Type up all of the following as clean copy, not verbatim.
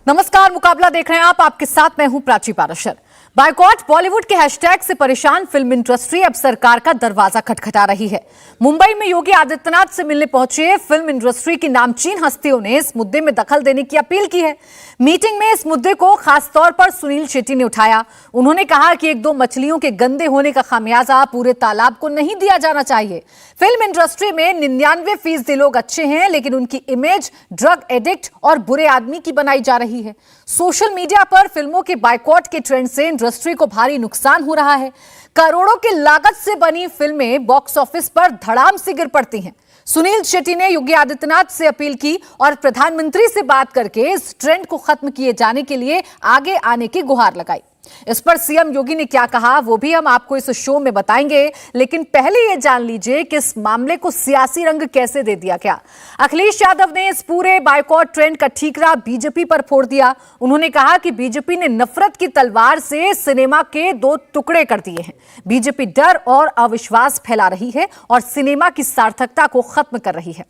नमस्कार, मुकाबला देख रहे हैं आप। आपके साथ मैं हूं प्राची पाराशर। बायकॉट बॉलीवुड के हैशटैग से परेशान फिल्म इंडस्ट्री अब सरकार का दरवाजा खटखटा रही है। मुंबई में योगी आदित्यनाथ से मिलने पहुंचे फिल्म इंडस्ट्री की नामचीन हस्तियों ने इस मुद्दे में दखल देने की अपील की है। मीटिंग में इस मुद्दे को खासतौर पर सुनील शेट्टी ने उठाया। उन्होंने कहा कि एक दो मछलियों के गंदे होने का खामियाजा पूरे तालाब को नहीं दिया जाना चाहिए। फिल्म इंडस्ट्री में 99% लोग अच्छे हैं, लेकिन उनकी इमेज ड्रग एडिक्ट और बुरे आदमी की बनाई जा रही है। सोशल मीडिया पर फिल्मों के बायकॉट के ट्रेंड से इंडस्ट्री को भारी नुकसान हो रहा है। करोड़ों की लागत से बनी फिल्में बॉक्स ऑफिस पर धड़ाम से गिर पड़ती हैं। सुनील शेट्टी ने योगी आदित्यनाथ से अपील की और प्रधानमंत्री से बात करके इस ट्रेंड को खत्म किए जाने के लिए आगे आने की गुहार लगाई। इस पर सीएम योगी ने क्या कहा वो भी हम आपको इस शो में बताएंगे, लेकिन पहले ये जान लीजिए कि इस मामले को सियासी रंग कैसे दे दिया गया। अखिलेश यादव ने इस पूरे बायकॉट ट्रेंड का ठीकरा बीजेपी पर फोड़ दिया। उन्होंने कहा कि बीजेपी ने नफरत की तलवार से सिनेमा के दो टुकड़े कर दिए हैं। बीजेपी डर और अविश्वास फैला रही है और सिनेमा की सार्थकता को खत्म कर रही है।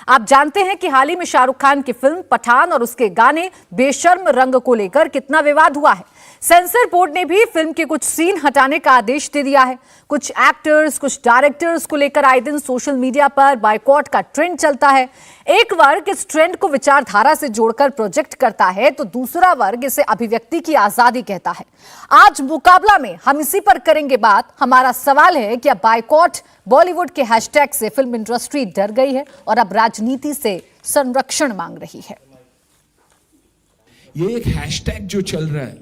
आप जानते हैं कि हाल ही में शाहरुख खान की फिल्म पठान और उसके गाने बेशर्म रंग को लेकर कितना विवाद हुआ है। सेंसर बोर्ड ने भी फिल्म के कुछ सीन हटाने का आदेश दे दिया है। कुछ एक्टर्स, कुछ डायरेक्टर्स को लेकर आए दिन सोशल मीडिया पर बायकॉट का ट्रेंड चलता है। एक वर्ग इस ट्रेंड को विचारधारा से जोड़कर प्रोजेक्ट करता है, तो दूसरा वर्ग इसे अभिव्यक्ति की आजादी कहता है। आज मुकाबला में हम इसी पर करेंगे बात। हमारा सवाल है कि अब बायकॉट बॉलीवुड के हैशटैग से फिल्म इंडस्ट्री डर गई है और अब राजनीति से संरक्षण मांग रही है। ये एक हैशटैग जो चल रहा है,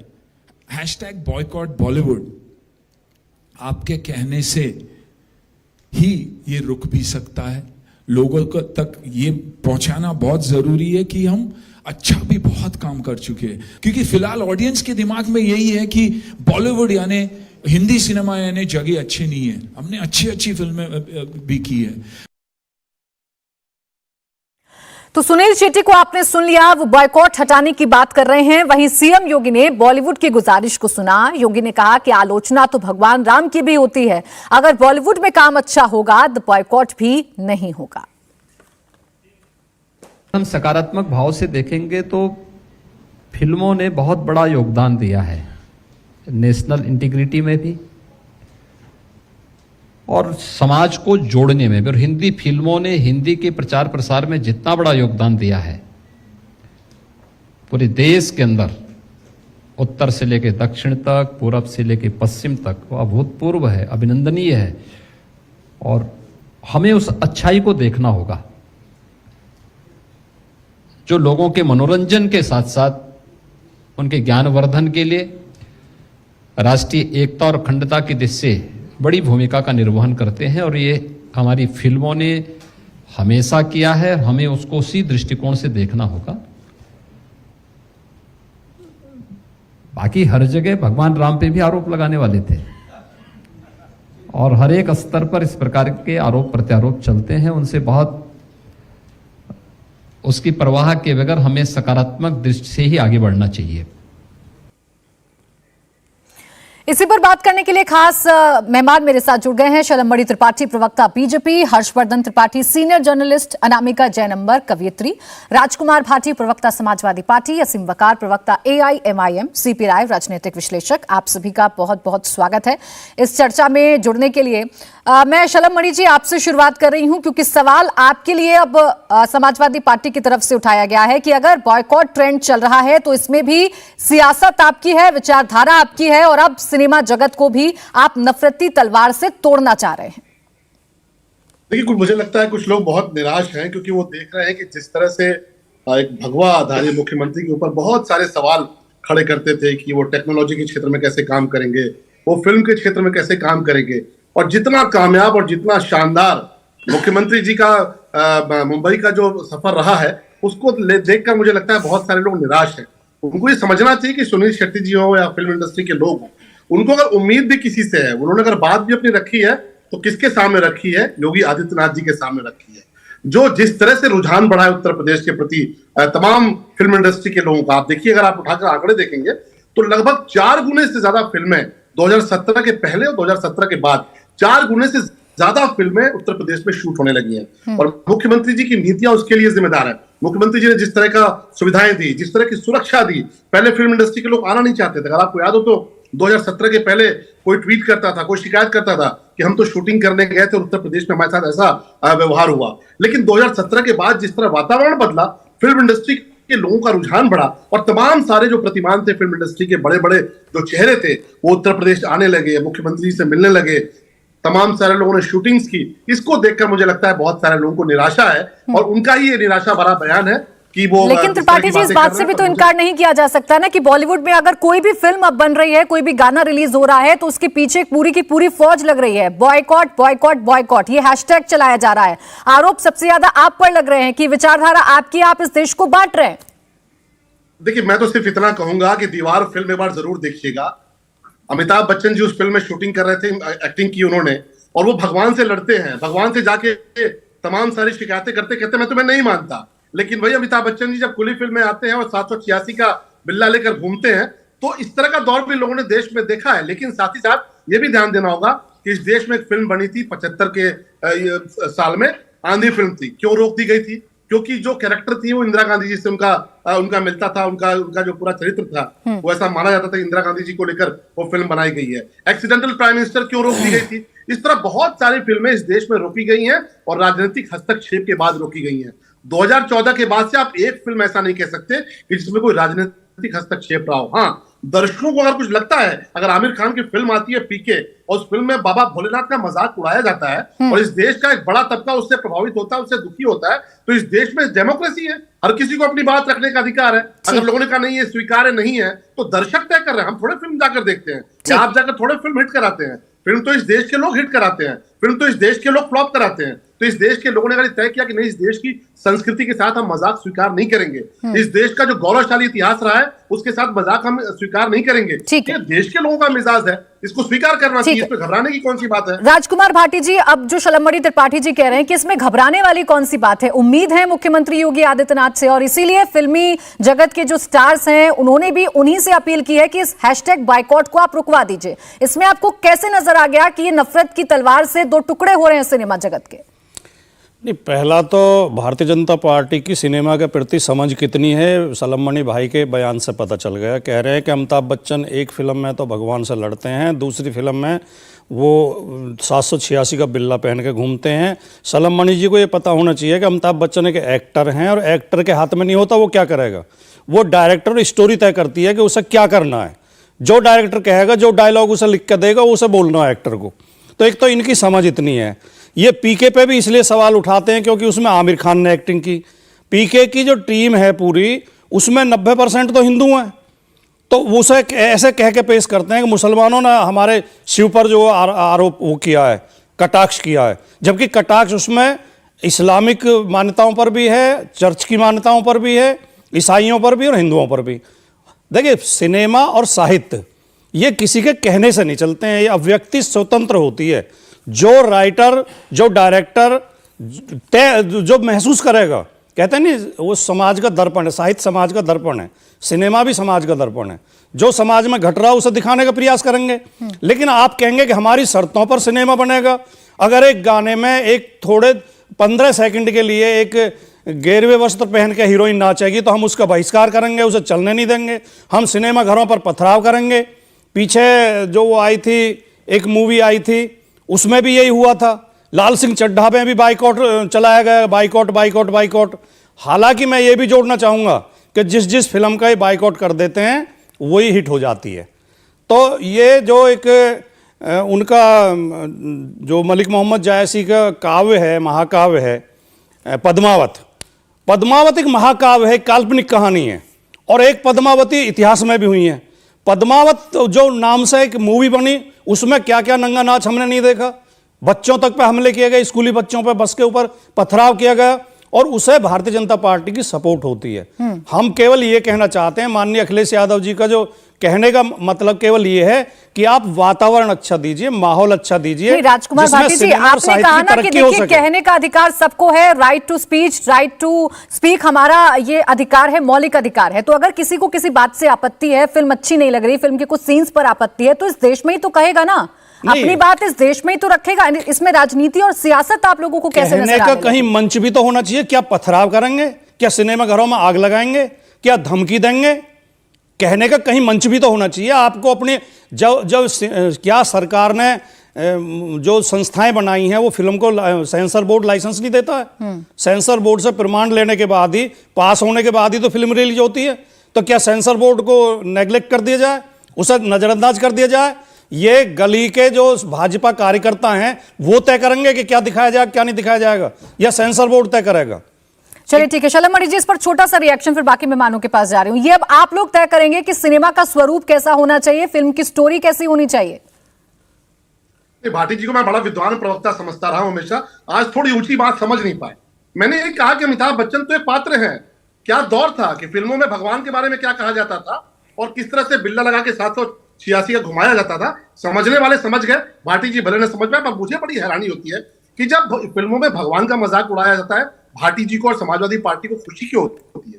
हैशटैग बॉयकॉट बॉलीवुड, आपके कहने से ही ये रुक भी सकता है। लोगों को तक ये पहुंचाना बहुत जरूरी है कि हम अच्छा भी बहुत काम कर चुके हैं, क्योंकि फिलहाल ऑडियंस के दिमाग में यही है कि बॉलीवुड यानी हिंदी सिनेमा यानी जगह अच्छी नहीं है। हमने अच्छी फिल्में भी की है। तो सुनील शेट्टी को आपने सुन लिया, वो बॉयकॉट हटाने की बात कर रहे हैं। वहीं सीएम योगी ने बॉलीवुड की गुजारिश को सुना। योगी ने कहा कि आलोचना तो भगवान राम की भी होती है। अगर बॉलीवुड में काम अच्छा होगा तो बॉयकॉट भी नहीं होगा। हम सकारात्मक भाव से देखेंगे तो फिल्मों ने बहुत बड़ा योगदान दिया है, नेशनल इंटीग्रिटी में भी और समाज को जोड़ने में भी। और हिंदी फिल्मों ने हिंदी के प्रचार प्रसार में जितना बड़ा योगदान दिया है पूरे देश के अंदर, उत्तर से लेकर दक्षिण तक, पूरब से लेकर पश्चिम तक, वो अभूतपूर्व है, अभिनंदनीय है। और हमें उस अच्छाई को देखना होगा जो लोगों के मनोरंजन के साथ साथ उनके ज्ञानवर्धन के लिए राष्ट्रीय एकता और अखंडता की दिशा से बड़ी भूमिका का निर्वहन करते हैं। और ये हमारी फिल्मों ने हमेशा किया है, हमें उसको उसी दृष्टिकोण से देखना होगा। बाकी हर जगह भगवान राम पे भी आरोप लगाने वाले थे और हर एक स्तर पर इस प्रकार के आरोप प्रत्यारोप चलते हैं। उनसे बहुत उसकी परवाह के बगैर हमें सकारात्मक दृष्टि से ही आगे बढ़ना चाहिए। इसी पर बात करने के लिए खास मेहमान मेरे साथ जुड़ गए हैं। शलमणि त्रिपाठी, प्रवक्ता BJP, Harshvardhan Tripathi, senior journalist, Anamika Jaynambar, कवयित्री, राजकुमार भाटी, प्रवक्ता समाजवादी पार्टी, असीम वकार, प्रवक्ता AIMIM, CP राय, राजनीतिक विश्लेषक। आप सभी का बहुत बहुत स्वागत है इस चर्चा में जुड़ने के लिए। मैं शलमणि जी आपसे शुरुआत कर रही हूं, क्योंकि सवाल आपके लिए अब समाजवादी पार्टी की तरफ से उठाया गया है कि अगर बॉयकॉट ट्रेंड चल रहा है तो इसमें भी सियासत आपकी है, विचारधारा आपकी है और अब सिनेमा जगत को भी आप नफरती तलवार से तोड़ना चाह रहे हैं। देखिए, मुझे लगता है कुछ लोग बहुत निराश हैं, क्योंकि वो देख रहे हैं कि जिस तरह से एक भगवा आधारी मुख्यमंत्री के ऊपर बहुत सारे सवाल खड़े करते थे कि वो टेक्नोलॉजी के क्षेत्र में कैसे काम करेंगे, वो फिल्म के क्षेत्र में कैसे काम करेंगे, और जितना कामयाब और जितना शानदार मुख्यमंत्री जी का मुंबई का जो सफर रहा है उसको देखकर मुझे लगता है बहुत सारे लोग निराश हैं। उनको ये समझना चाहिए कि सुनील शेट्टी जी हो या फिल्म इंडस्ट्री के लोग हो, उनको अगर उम्मीद भी किसी से है, उन्होंने अगर बात भी अपनी रखी है तो किसके सामने रखी है? योगी आदित्यनाथ जी के सामने रखी है। जो जिस तरह से रुझान बढ़ा है उत्तर प्रदेश के प्रति तमाम फिल्म इंडस्ट्री के लोगों का, आप देखिए, अगर आप उठाकर आंकड़े देखेंगे तो लगभग 4 गुने से ज्यादा फिल्में 2017 के पहले और 2017 के बाद 4 गुने से ज्यादा फिल्में उत्तर प्रदेश में शूट होने लगी हैं। और मुख्यमंत्री जी की नीतियां उसके लिए जिम्मेदार है। मुख्यमंत्री जी ने जिस तरह का सुविधाएं दी, जिस तरह की सुरक्षा दी, पहले फिल्म इंडस्ट्री के लोग आना नहीं चाहते थे। अगर आपको याद हो तो 2017 के पहले कोई ट्वीट करता था, कोई शिकायत करता था कि हम तो शूटिंग करने गए थे और उत्तर प्रदेश में हमारे साथ ऐसा व्यवहार हुआ। लेकिन 2017 के बाद जिस तरह वातावरण बदला, फिल्म इंडस्ट्री के लोगों का रुझान बढ़ा और तमाम सारे जो प्रतिमान थे फिल्म इंडस्ट्री के, बड़े बड़े जो चेहरे थे, वो उत्तर प्रदेश आने लगे, मुख्यमंत्री से मिलने लगे, तमाम सारे लोगों ने शूटिंग्स की। इसको देखकर मुझे लगता है बहुत सारे लोगों को निराशा है और उनका ही ये निराशा भरा बयान है कि वो। लेकिन त्रिपाठी जी, इस बात से भी तो इनकार नहीं किया जा सकता ना कि बॉलीवुड में अगर कोई भी फिल्म अब बन रही है, कोई भी गाना रिलीज हो रहा है, तो उसके पीछे पूरी की पूरी फौज लग रही है। बॉयकॉट बॉयकॉट बॉयकॉट, ये हैशटैग चलाया जा रहा है। आरोप सबसे ज्यादा आप पर लग रहे हैं कि विचारधारा आपकी, आप इस देश को बांट रहे हैं। देखिए, मैं तो सिर्फ इतना कहूंगा कि दीवार फिल्म एक बार जरूर देखिएगा। अमिताभ बच्चन जी उस फिल्म में शूटिंग कर रहे थे, एक्टिंग की उन्होंने, और वो भगवान से लड़ते हैं, भगवान से जाके तमाम सारी शिकायतें करते, कहते मैं तुम्हें नहीं मानता। लेकिन वही अमिताभ बच्चन जी जब खुली फिल्म में आते हैं और 786 का बिल्ला लेकर घूमते हैं, तो इस तरह का दौर भी लोगों ने देश में देखा है। लेकिन साथ ही साथ ये भी ध्यान देना होगा कि इस देश में एक फिल्म बनी थी 75 के साल में, आंधी फिल्म थी। क्यों रोक दी गई थी? क्योंकि जो कैरेक्टर थी वो इंदिरा गांधी जी से उनका मिलता था, उनका जो पूरा चरित्र था वो ऐसा माना जाता था कि इंदिरा गांधी जी को लेकर वो फिल्म बनाई गई है। एक्सीडेंटल प्राइम मिनिस्टर क्यों रोक दी गई थी? इस तरह बहुत सारी फिल्में इस देश में रोकी गई हैं और राजनीतिक हस्तक्षेप के बाद रोकी गई हैं। 2014 के बाद से आप एक फिल्म ऐसा नहीं कह सकते कि जिसमें कोई राजनीतिक हस्तक्षेप रहा हो। हाँ, दर्शकों को अगर कुछ लगता है, अगर आमिर खान की फिल्म आती है पीके और उस फिल्म में बाबा भोलेनाथ का मजाक उड़ाया जाता है और इस देश का एक बड़ा तबका उससे प्रभावित होता है, उससे दुखी होता है, तो इस देश में डेमोक्रेसी है, हर किसी को अपनी बात रखने का अधिकार है। अगर लोगों ने कहा नहीं ये स्वीकार्य नहीं है, तो दर्शक तय कर रहे हैं। हम थोड़े फिल्म जाकर देखते हैं या आप जाकर थोड़े फिल्म हिट कराते हैं। फिल्म तो इस देश के लोग हिट कराते हैं, फिल्म तो इस देश के लोग फ्लॉप कराते हैं। तो इस देश के लोगों ने अगर तय किया कि नहीं, इस देश की संस्कृति के साथ हम मजाक स्वीकार नहीं करेंगे, इस देश का जो गौरवशाली इतिहास रहा है उसके साथ मजाक हम स्वीकार नहीं करेंगे, ये देश के लोगों का मिजाज है, इसको स्वीकार करना चाहिए। इसमें घबराने की कौन सी बात है? राजकुमार भाटी जी, अब जो शलमणि त्रिपाठी जी कह रहे हैं कि इसमें घबराने वाली कौन सी बात है? उम्मीद है मुख्यमंत्री योगी आदित्यनाथ से, और इसीलिए फिल्मी जगत के जो स्टार्स हैं उन्होंने भी उन्हीं से अपील की है कि इस हैशटैग बायकॉट को आप रुकवा दीजिए। इसमें आपको कैसे नजर आ गया कि ये नफरत की तलवार से दो टुकड़े हो रहे हैं सिनेमा जगत के? नहीं, पहला तो भारतीय जनता पार्टी की सिनेमा के प्रति समझ कितनी है शलमणि भाई के बयान से पता चल गया। कह रहे हैं कि अमिताभ बच्चन एक फिल्म में तो भगवान से लड़ते हैं, दूसरी फिल्म में वो 786 का बिल्ला पहन के घूमते हैं। शलमणि जी को ये पता होना चाहिए कि अमिताभ बच्चन एक एक्टर हैं और एक्टर के हाथ में नहीं होता वो क्या करेगा। वो डायरेक्टर स्टोरी तय करती है कि उसे क्या करना है। जो डायरेक्टर कहेगा, जो डायलॉग उसे लिख कर देगा, उसे बोलना है एक्टर को। तो एक तो इनकी समझ इतनी है। ये पीके पे भी इसलिए सवाल उठाते हैं क्योंकि उसमें आमिर खान ने एक्टिंग की। पीके की जो टीम है पूरी, उसमें 90% तो हिंदू हैं। तो उसे ऐसे कह के पेश करते हैं कि मुसलमानों ने हमारे शिव पर जो आरोप वो किया है, कटाक्ष किया है, जबकि कटाक्ष उसमें इस्लामिक मान्यताओं पर भी है, चर्च की मान्यताओं पर भी है, ईसाइयों पर भी और हिंदुओं पर भी। देखिए, सिनेमा और साहित्य ये किसी के कहने से नहीं चलते हैं, ये अभिव्यक्ति स्वतंत्र होती है। जो राइटर, जो डायरेक्टर जो महसूस करेगा, कहते हैं नहीं, वो समाज का दर्पण है। साहित्य समाज का दर्पण है, सिनेमा भी समाज का दर्पण है। जो समाज में घट रहा है उसे दिखाने का प्रयास करेंगे। लेकिन आप कहेंगे कि हमारी शर्तों पर सिनेमा बनेगा। अगर एक गाने में एक थोड़े 15 सेकंड के लिए एक गेरवे वस्त्र पहन के हीरोइन नाचेगी तो हम उसका बहिष्कार करेंगे, उसे चलने नहीं देंगे। हम सिनेमा घरों पर पथराव करेंगे। पीछे जो वो आई थी, एक मूवी आई थी, उसमें भी यही हुआ था। लाल सिंह चड्ढा में भी बाइकॉट चलाया गया, बाइकॉट बाइकॉट बाइकॉट। हालांकि मैं ये भी जोड़ना चाहूँगा कि जिस फिल्म का ये बाइकॉट कर देते हैं वही हिट हो जाती है। तो ये जो एक उनका जो मलिक मोहम्मद जायसी का काव्य है, महाकाव्य है पद्मावत। पद्मावत एक महाकाव्य है, काल्पनिक कहानी है, और एक पद्मावती इतिहास में भी हुई है। पद्मावत जो नाम से एक मूवी बनी, उसमें क्या क्या नंगा नाच हमने नहीं देखा। बच्चों तक पे हमले किए गए, स्कूली बच्चों पे बस के ऊपर पथराव किया गया, और उसे भारतीय जनता पार्टी की सपोर्ट होती है। हम केवल ये कहना चाहते हैं, माननीय अखिलेश यादव जी का जो कहने का मतलब केवल ये है कि आप वातावरण अच्छा दीजिए, माहौल अच्छा दीजिए। राजकुमार भाटी जी, आपने कहा ना कि देखिए कहने का अधिकार सबको है, right to speech, right to speak हमारा ये अधिकार है, मौलिक अधिकार है। तो अगर किसी को किसी बात से आपत्ति है, फिल्म अच्छी नहीं लग रही, फिल्म के कुछ सीन्स पर आपत्ति है, तो इस देश में ही तो कहेगा ना। अपनी बात इस देश में ही तो रखेगा, इसमें राजनीति और सियासत आप लोगों को कैसे कहने नजर का आने कहीं मंच भी तो होना चाहिए। क्या पथराव करेंगे? क्या सिनेमा घरों में आग लगाएंगे? क्या धमकी देंगे? कहने का कहीं मंच भी तो होना चाहिए आपको। अपने क्या सरकार ने जो संस्थाएं बनाई हैं वो फिल्म को सेंसर बोर्ड लाइसेंस नहीं देता है? सेंसर बोर्ड से प्रमाण लेने के बाद ही, पास होने के बाद ही तो फिल्म रिलीज होती है। तो क्या सेंसर बोर्ड को नेग्लेक्ट कर दिया जाए, उसे नजरअंदाज कर दिया जाए? ये गली के जो भाजपा कार्यकर्ता हैं वो तय करेंगे कि क्या दिखाया जाएगा क्या नहीं दिखाया जाएगा, या सेंसर बोर्ड तय करेगा? चलिए ठीक है शलम मणि जी, इस पर छोटा सा रिएक्शन, फिर बाकी मेहमानों के पास जा रही हूं। ये अब आप लोग तय करेंगे कि सिनेमा का स्वरूप कैसा होना चाहिए, फिल्म की स्टोरी कैसी होनी चाहिए। भाटी जी को मैं बड़ा विद्वान प्रवक्ता समझता रहा हूं हमेशा, आज थोड़ी ऊंची बात समझ नहीं पाए। मैंने ये कहा कि अमिताभ बच्चन तो एक पात्र हैं। क्या दौर था कि फिल्मों में भगवान के बारे में क्या कहा जाता था और किस तरह से बिल्ला लगा के 786 का घुमाया जाता था, समझने वाले समझ गए। भाटी जी भले ने समझ पाए, पर मुझे बड़ी हैरानी होती है कि जब फिल्मों में भगवान का मजाक उड़ाया जाता है, भाटी जी को और समाजवादी पार्टी को खुशी क्यों होती है?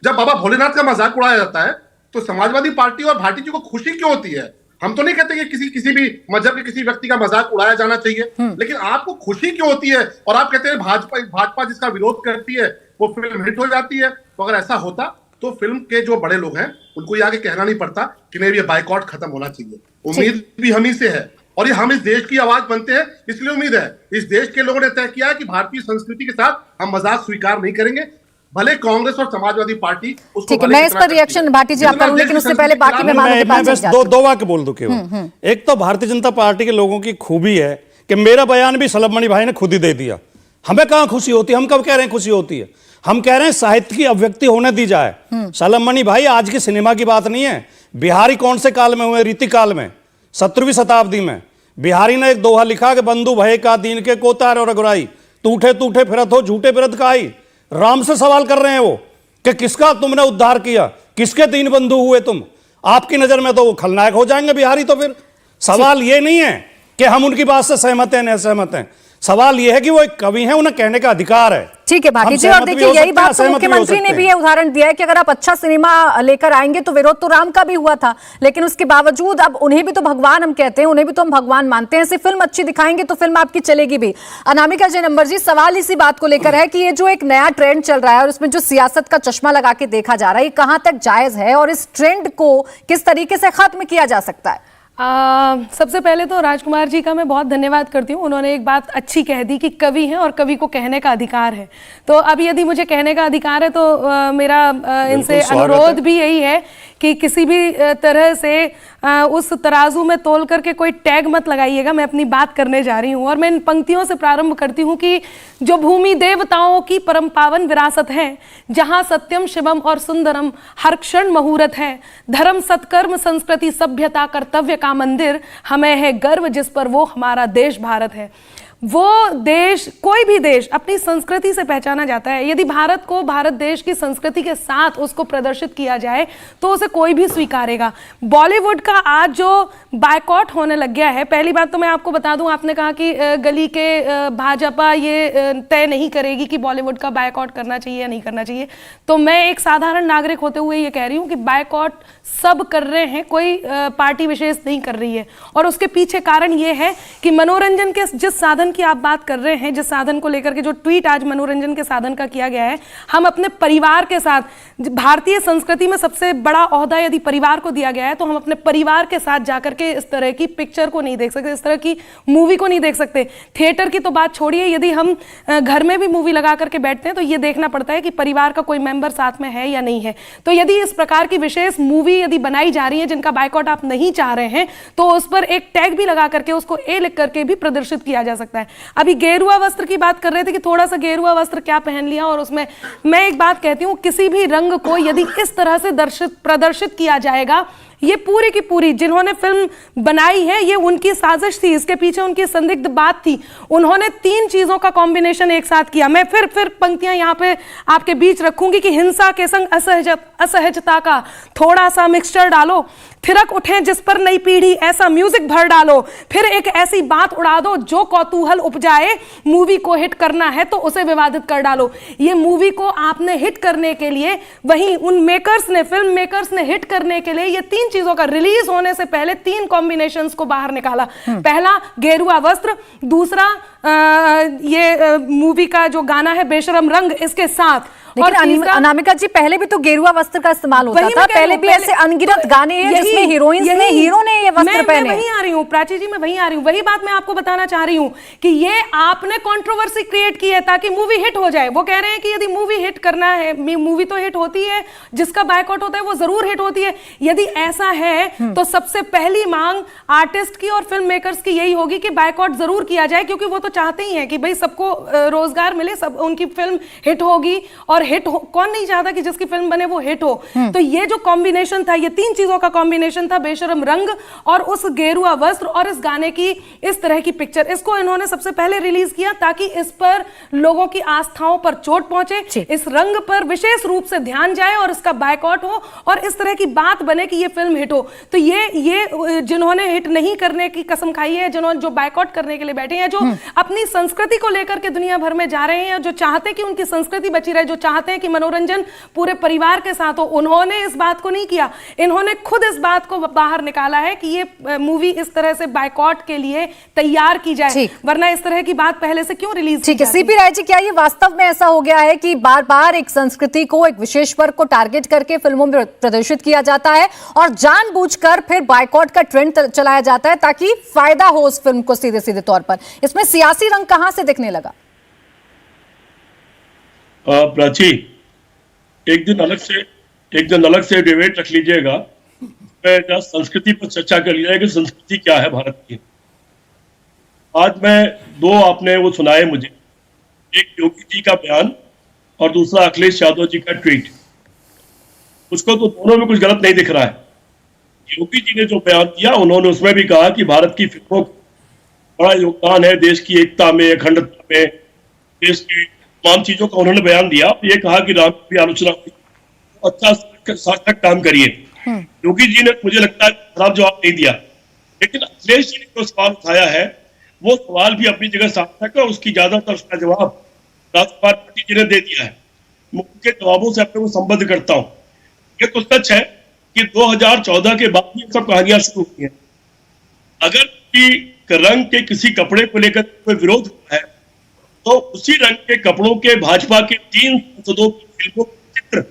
जब बाबा भोलेनाथ का मजाक उड़ाया जाता है तो समाजवादी पार्टी और भाटी जी को खुशी क्यों होती है? हम तो नहीं कहते कि किसी भी मजहब के किसी व्यक्ति का मजाक उड़ाया जाना चाहिए, लेकिन आपको खुशी क्यों होती है? और आप कहते हैं भाजपा जिसका विरोध करती है वो फिल्म हिट हो जाती है। तो अगर ऐसा होता तो फिल्म के जो बड़े लोग हैं उनको ये आगे कहना नहीं पड़ता कि नहीं ये बाइकॉट खत्म होना चाहिए। उम्मीद भी हम ही से है और ये हम इस देश की आवाज बनते हैं, इसलिए उम्मीद है। इस देश के लोगों ने तय किया है कि भारतीय संस्कृति के साथ हम मजाक स्वीकार नहीं करेंगे, भले कांग्रेस और समाजवादी पार्टी उसको। ठीक है, मैं इस पर रिएक्शन भाटी जी आप करूं, लेकिन उससे पहले बाकी मेहमानों के पास दो वाक्य बोल दूं केवल। एक तो भारतीय जनता पार्टी के लोगों की खूबी है कि मेरा बयान भी शलम मणि भाई ने खुद ही दे दिया। हमें कहां खुशी होती है? हम कब कह रहे हैं खुशी होती है? हम कह रहे हैं साहित्य की अभिव्यक्ति होने दी जाए। शलम मणि भाई आज की सिनेमा की बात नहीं है। बिहारी कौन से काल में हुए? रीति काल में, 17वीं शताब्दी में। बिहारी ने एक दोहा लिखा कि बंधु भय का दीन के कोतार और अगुराई, टूटे टूटे फिरत हो झूठे फिरत काई। राम से सवाल कर रहे हैं वो कि किसका तुमने उद्धार किया, किसके तीन बंधु हुए तुम? आपकी नजर में तो वो खलनायक हो जाएंगे बिहारी। तो फिर सवाल ये नहीं है कि हम उनकी बात से सहमत हैं नहीं सहमत हैं, सवाल यह है कि वो एक कवि हैं, उन्हें कहने का अधिकार है। ठीक है भाटी जी, और देखिए यही बात तो मुख्यमंत्री ने भी उदाहरण दिया है कि अगर आप अच्छा सिनेमा लेकर आएंगे तो विरोध तो राम का भी हुआ था, लेकिन उसके बावजूद अब उन्हें भी तो भगवान हम कहते हैं, उन्हें भी तो हम भगवान मानते हैं। ऐसी फिल्म अच्छी दिखाएंगे तो फिल्म आपकी चलेगी भी। अनामिका जय नंबर जी, सवाल इसी बात को लेकर है कि ये जो एक नया ट्रेंड चल रहा है और उसमें जो सियासत का चश्मा लगा के देखा जा रहा है, ये कहां तक जायज है और इस ट्रेंड को किस तरीके से खत्म किया जा सकता है? सबसे पहले तो राजकुमार जी का मैं बहुत धन्यवाद करती हूँ। उन्होंने एक बात अच्छी कह दी कि कवि हैं और कवि को कहने का अधिकार है। तो अब यदि मुझे कहने का अधिकार है तो मेरा इनसे अनुरोध भी यही है कि किसी भी तरह से उस तराजू में तोल करके कोई टैग मत लगाइएगा। मैं अपनी बात करने जा रही हूँ और मैं इन पंक्तियों से प्रारंभ करती हूँ कि जो भूमि देवताओं की परम पावन विरासत है, जहाँ सत्यम शिवम और सुंदरम हर क्षण मुहूर्त है, धर्म सत्कर्म संस्कृति सभ्यता कर्तव्य का मंदिर, हमें है गर्व जिस पर वो हमारा देश भारत है। वो देश, कोई भी देश अपनी संस्कृति से पहचाना जाता है। यदि भारत को भारत देश की संस्कृति के साथ उसको प्रदर्शित किया जाए तो उसे कोई भी स्वीकारेगा। बॉलीवुड का आज जो बायकॉट होने लग गया है, पहली बात तो मैं आपको बता दूं, आपने कहा कि गली के भाजपा ये तय नहीं करेगी कि बॉलीवुड का बायकॉट करना चाहिए या नहीं करना चाहिए। तो मैं एक साधारण नागरिक होते हुए ये कह रही हूँ कि बायकॉट सब कर रहे हैं, कोई पार्टी विशेष नहीं कर रही है। और उसके पीछे कारण ये है कि मनोरंजन के जिस साधन की आप बात कर रहे हैं, जिस साधन को लेकर के जो ट्वीट आज मनोरंजन के साधन का किया गया है, हम अपने परिवार के साथ, भारतीय संस्कृति में सबसे बड़ा ओहदा यदि परिवार को दिया गया है, तो हम अपने परिवार के साथ जाकर के इस तरह की पिक्चर को नहीं देख सकते, इस तरह की मूवी को नहीं देख सकते। थिएटर की तो बात छोड़िए, यदि हम घर में भी मूवी लगा करके बैठते हैं तो ये देखना पड़ता है कि परिवार का कोई मेंबर साथ में है या नहीं है। तो यदि इस प्रकार की विशेष मूवी यदि बनाई जा रही है जिनका बायकॉट आप नहीं चाह रहे हैं, तो उस पर एक टैग भी लगा करके उसको ए लिख करके भी प्रदर्शित किया जा सकता है। अभी गेरुआ वस्त्र की बात कर रहे थे कि थोड़ा सा गेरुआ वस्त्र क्या पहन लिया, और उसमें मैं एक बात कहती हूं, किसी भी रंग को यदि इस तरह से प्रदर्शित किया जाएगा, ये पूरी की पूरी जिन्होंने फिल्म बनाई है ये उनकी साजिश थी, इसके पीछे उनकी संदिग्ध बात थी। उन्होंने तीन चीजों का कॉम्बिनेशन एक साथ किया। मैं फिर पंक्तियां यहां पे आपके बीच रखूंगी कि हिंसा के संग असहजता का थोड़ा सा मिक्सचर डालो, थिरक उठे जिस पर नई पीढ़ी ऐसा म्यूजिक भर डालो, फिर एक ऐसी बात उड़ा दो जो कौतूहल उपजाए, मूवी को हिट करना है तो उसे विवादित कर डालो। ये मूवी को आपने हिट करने के लिए, वहीं उन मेकर्स ने, फिल्म मेकर्स ने हिट करने के लिए ये तीन चीजों का रिलीज होने से पहले 3 कॉम्बिनेशंस को बाहर निकाला। पहला गेरुआ वस्त्र, दूसरा ये मूवी का जो गाना है बेशरम रंग इसके साथ, और अनामिका जी पहले भी तो गेरुआ वस्त्र का इस्तेमाल होता था, पहले भी ऐसे अनगिनत गाने हैं जिसमें हीरोइंस ने, हीरो ने ये वस्त्र पहने। मैं वहीं आ रही हूँ प्राची जी, मैं वहीं आ रही हूँ, वही बात मैं आपको बताना चाह रही हूँ कि ये आपने कंट्रोवर्सी क्रिएट की है ताकि मूवी हिट हो जाए। वो कह रहे हैं कि यदि मूवी हिट करना है, मूवी तो हिट होती है, जिसका बायकॉट होता है वो जरूर हिट होती है। यदि ऐसा है तो सबसे पहली मांग आर्टिस्ट की और फिल्म मेकर्स की यही होगी कि बायकॉट जरूर किया जाए, क्योंकि वो तो चाहते ही हैं कि भाई सबको रोजगार मिले, सब उनकी फिल्म हिट होगी, और हिट हो, कौन नहीं चाहता कि जिसकी फिल्म बने वो हिट हो। तो ये जो कॉम्बिनेशन था, ये 3 चीजों का कॉम्बिनेशन था, बेशरम रंग और उस गेरुआ वस्त्र और इस गाने की इस तरह की पिक्चर, इसको इन्होंने सबसे पहले रिलीज किया ताकि इस पर लोगों की आस्थाओं पर चोट पहुंचे, इस रंग पर विशेष रूप से ध्यान जाए और इसका बायकॉट हो और इस तरह की बात बने कि ये फिल्म हिट हो। तो ये जिन्होंने हिट नहीं करने की कसम खाई है, जिन्होंने जो बायकॉट करने के लिए बैठे हैं, जो अपनी संस्कृति को लेकर के दुनिया भर में जा रहे हैं, जो चाहते हैं कि उनकी संस्कृति बची रहे, जो चाहते हैं कि मनोरंजन पूरे परिवार के साथ हो, उन्होंने इस बात को नहीं किया। इन्होंने खुद इस बात को बाहर निकाला है कि ये मूवी इस तरह से बायकॉट के लिए तैयार की जाए, वरना इस तरह की बात पहले से क्यों रिलीज। ठीक है सीपी राय जी, क्या ये वास्तव में ऐसा हो गया है कि बार बार एक संस्कृति को, एक विशेष वर्ग को टारगेट करके फिल्मों में प्रदर्शित किया जाता है और जानबूझकर फिर बायकॉट का ट्रेंड चलाया जाता है ताकि फायदा हो उस फिल्म को सीधे सीधे तौर पर? इसमें सियासी रंग कहां से दिखने लगा? प्राची, एक दिन अलग से डिबेट रख लीजिएगा, संस्कृति पर चर्चा कर लिया कि संस्कृति क्या है भारत की। आज मैं आपने वो सुनाए मुझे, एक योगी जी का बयान और दूसरा अखिलेश यादव जी का ट्वीट। उसको तो दोनों में कुछ गलत नहीं दिख रहा है। योगी जी ने जो बयान दिया, उन्होंने उसमें भी कहा कि भारत की फिल्मों का बड़ा योगदान है देश की एकता में, अखंडता में, देश की तमाम चीजों का उन्होंने बयान दिया। ये कहा कि राम की आलोचना हुई, अच्छा सार्थक काम करिए। योगी जी ने मुझे लगता है खराब जवाब नहीं दिया, लेकिन अखिलेश जी ने जो सवाल उठाया है वो सवाल भी अपनी जगह सार्थक है। उसकी ज्यादातर उसका जवाब राजकुमार पार्टी जी ने दे दिया है। मैं उनके जवाबों से अपने को संबद्ध करता हूँ। ये तो सच है कि 2014 के बाद ये सब कहानियां शुरू हुई हैं। अगर किसी रंग के किसी कपड़े को लेकर कोई विरोध हुआ है तो उसी रंग के कपड़ों के भाजपा के 3 सांसदों की फिल्मों के चित्र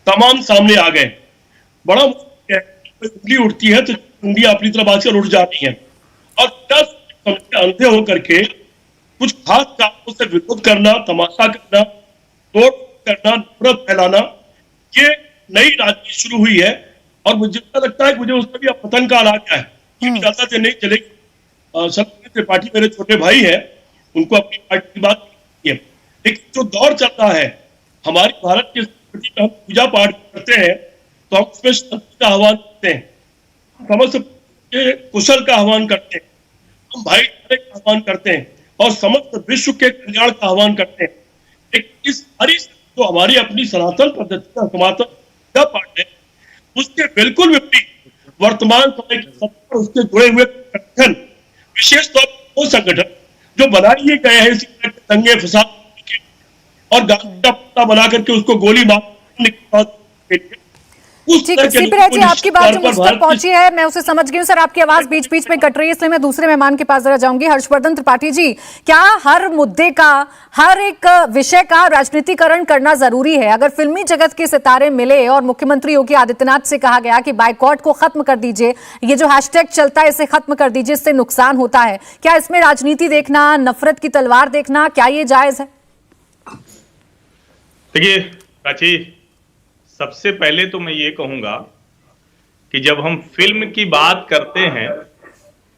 तमाम सामने आ गए। बड़ा मुश्किल है, उंगली उठती है तो उंगलियां अपनी तरफ आकर उठ जाती हैं, और 10 अंधे होकर के कुछ खास कामों से विरोध करना, तमाशा करना, तोड़ करना, नफरत फैलाना, ये नई राजनीति शुरू हुई है। और मुझे लगता है कि मुझे उसमें भी अब पतन काल आ गया है, ये ज्यादा देर नहीं चलेगी। सत्य त्रिपाठी मेरे छोटे भाई हैं, उनको अपनी पार्टी की बात है, लेकिन जो दौर चल रहा है हमारी भारत की संस्कृति में, हम पूजा पाठ करते हैं तो हम उसमें शांति का आह्वान करते हैं, समस्त कुशल का आह्वान करते हैं, हम भाईचारे का आह्वान करते हैं और समस्त विश्व के कल्याण का आह्वान करते हैं। लेकिन इस सारी जो हमारी अपनी सनातन पद्धति का सनातन पूजा पाठ है, उसके बिल्कुल विपरीत वर्तमान समय की सत्ता, उसके जुड़े हुए संगठन, विशेष तौर पर वो संगठन जो बनाए गए हैं इसी तरह के दंगे फसाद और गांधी का पत्ता बना करके उसको गोली मारने के लिए। ठीक है सीपी राय जी, आपकी बात जो मुझ तक पहुंची है मैं उसे समझ गई हूं। सर आपकी आवाज बीच बीच में कट रही है, इसलिए मैं दूसरे मेहमान के पास जरा जाऊंगी। हर्षवर्धन त्रिपाठी जी, क्या हर मुद्दे का, हर एक विषय का राजनीतिकरण करना जरूरी है? अगर फिल्मी जगत के सितारे मिले और मुख्यमंत्री योगी आदित्यनाथ से कहा गया कि बायकॉट को खत्म कर दीजिए, ये जो हैशटैग चलता है इसे खत्म कर दीजिए, इससे नुकसान होता है, क्या इसमें राजनीति देखना, नफरत की तलवार देखना, क्या ये जायज है? देखिए प्राची, सबसे पहले तो मैं ये कहूंगा कि जब हम फिल्म की बात करते हैं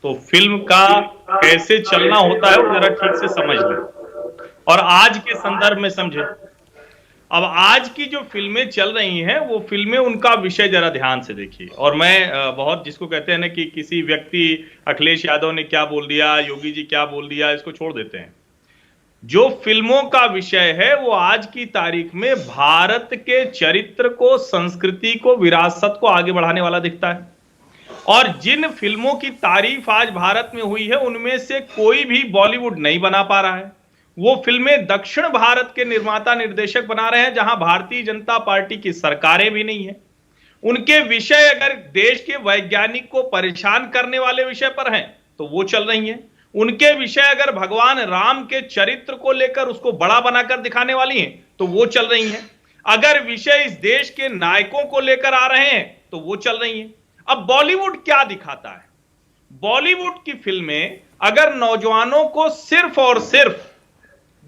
तो फिल्म का कैसे चलना होता है वो जरा ठीक से समझ लें और आज के संदर्भ में समझें। अब आज की जो फिल्में चल रही हैं वो फिल्में, उनका विषय जरा ध्यान से देखिए। और मैं बहुत, जिसको कहते हैं ना कि किसी व्यक्ति, अखिलेश यादव ने क्या बोल दिया, योगी जी क्या बोल दिया, इसको छोड़ देते हैं। जो फिल्मों का विषय है वो आज की तारीख में भारत के चरित्र को, संस्कृति को, विरासत को आगे बढ़ाने वाला दिखता है। और जिन फिल्मों की तारीफ आज भारत में हुई है उनमें से कोई भी बॉलीवुड नहीं बना पा रहा है। वो फिल्में दक्षिण भारत के निर्माता निर्देशक बना रहे हैं, जहां भारतीय जनता पार्टी की सरकारें भी नहीं है। उनके विषय अगर देश के वैज्ञानिक को परेशान करने वाले विषय पर हैं तो वो चल रही हैं। उनके विषय अगर भगवान राम के चरित्र को लेकर उसको बड़ा बनाकर दिखाने वाली हैं तो वो चल रही हैं। अगर विषय इस देश के नायकों को लेकर आ रहे हैं तो वो चल रही हैं। अब बॉलीवुड क्या दिखाता है? बॉलीवुड की फिल्में अगर नौजवानों को सिर्फ और सिर्फ,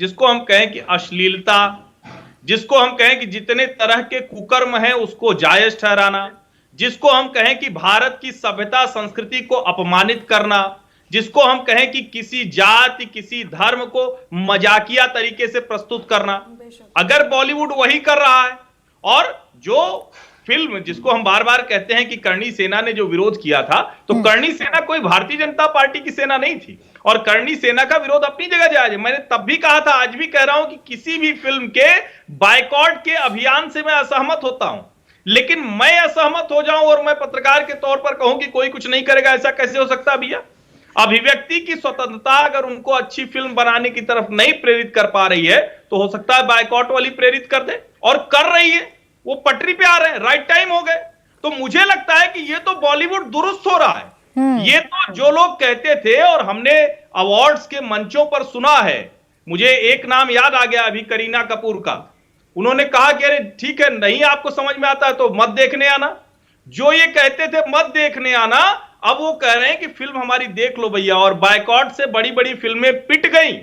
जिसको हम कहें कि अश्लीलता, जिसको हम कहें कि जितने तरह के कुकर्म हैं उसको जायज ठहराना, जिसको हम कहें कि भारत की सभ्यता संस्कृति को अपमानित करना, जिसको हम कहें कि किसी जाति किसी धर्म को मजाकिया तरीके से प्रस्तुत करना, अगर बॉलीवुड वही कर रहा है, और जो फिल्म जिसको हम बार बार कहते हैं कि करणी सेना ने जो विरोध किया था, तो करणी सेना कोई भारतीय जनता पार्टी की सेना नहीं थी, और करणी सेना का विरोध अपनी जगह जायज है। मैंने तब भी कहा था, आज भी कह रहा हूं कि किसी भी फिल्म के बायकॉट के अभियान से मैं असहमत होता हूं, लेकिन मैं असहमत हो जाऊं और मैं पत्रकार के तौर पर कहूं कि कोई कुछ नहीं करेगा, ऐसा कैसे हो सकता है भैया? अभिव्यक्ति की स्वतंत्रता अगर उनको अच्छी फिल्म बनाने की तरफ नहीं प्रेरित कर पा रही है तो हो सकता है बायकॉट वाली प्रेरित कर दे, और कर रही है। वो पटरी पे आ रहे हैं, राइट टाइम हो गए। तो मुझे लगता है कि ये तो बॉलीवुड दुरुस्त हो रहा है। ये तो जो लोग कहते थे और हमने अवार्ड्स के मंचों पर सुना है, मुझे एक नाम याद आ गया अभी, करीना कपूर का। उन्होंने कहा कि अरे ठीक है, नहीं आपको समझ में आता है तो मत देखने आना। जो ये कहते थे मत देखने आना, अब वो कह रहे हैं कि फिल्म हमारी देख लो भैया। और बायकॉट से बड़ी बड़ी फिल्में पिट गई।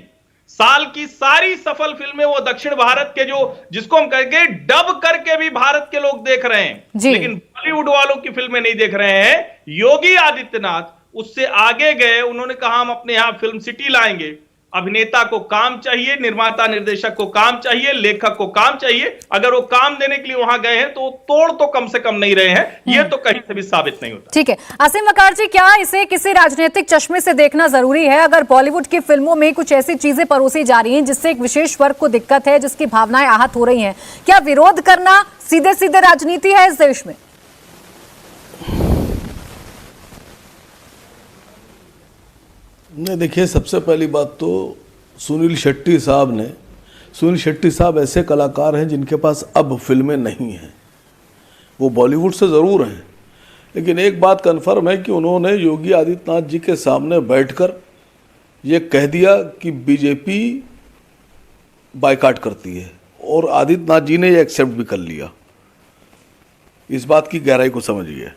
साल की सारी सफल फिल्में वो दक्षिण भारत के जो जिसको हम कहेंगे डब करके भी भारत के लोग देख रहे हैं, लेकिन बॉलीवुड वालों की फिल्में नहीं देख रहे हैं। योगी आदित्यनाथ उससे आगे गए, उन्होंने कहा हम अपने यहां फिल्म सिटी लाएंगे। अभिनेता को काम चाहिए, निर्माता निर्देशक को काम चाहिए, लेखक को काम चाहिए। अगर वो काम देने के लिए वहां गए हैं तो वो तोड़ तो कम से कम नहीं रहे हैं। ये तो कहीं से भी साबित नहीं होता। ठीक है, असीम वकार जी, क्या इसे किसी राजनीतिक चश्मे से देखना जरूरी है? अगर बॉलीवुड की फिल्मों में कुछ ऐसी चीजें परोसी जा रही हैं जिससे एक विशेष वर्ग को दिक्कत है, जिसकी भावनाएं आहत हो रही हैं, क्या विरोध करना सीधे सीधे राजनीति है इस देश में? नहीं, देखिए, सबसे पहली बात तो सुनील शेट्टी साहब ऐसे कलाकार हैं जिनके पास अब फिल्में नहीं हैं। वो बॉलीवुड से ज़रूर हैं, लेकिन एक बात कन्फर्म है कि उन्होंने योगी आदित्यनाथ जी के सामने बैठकर ये कह दिया कि बीजेपी बायकॉट करती है, और आदित्यनाथ जी ने ये एक्सेप्ट भी कर लिया। इस बात की गहराई को समझिए।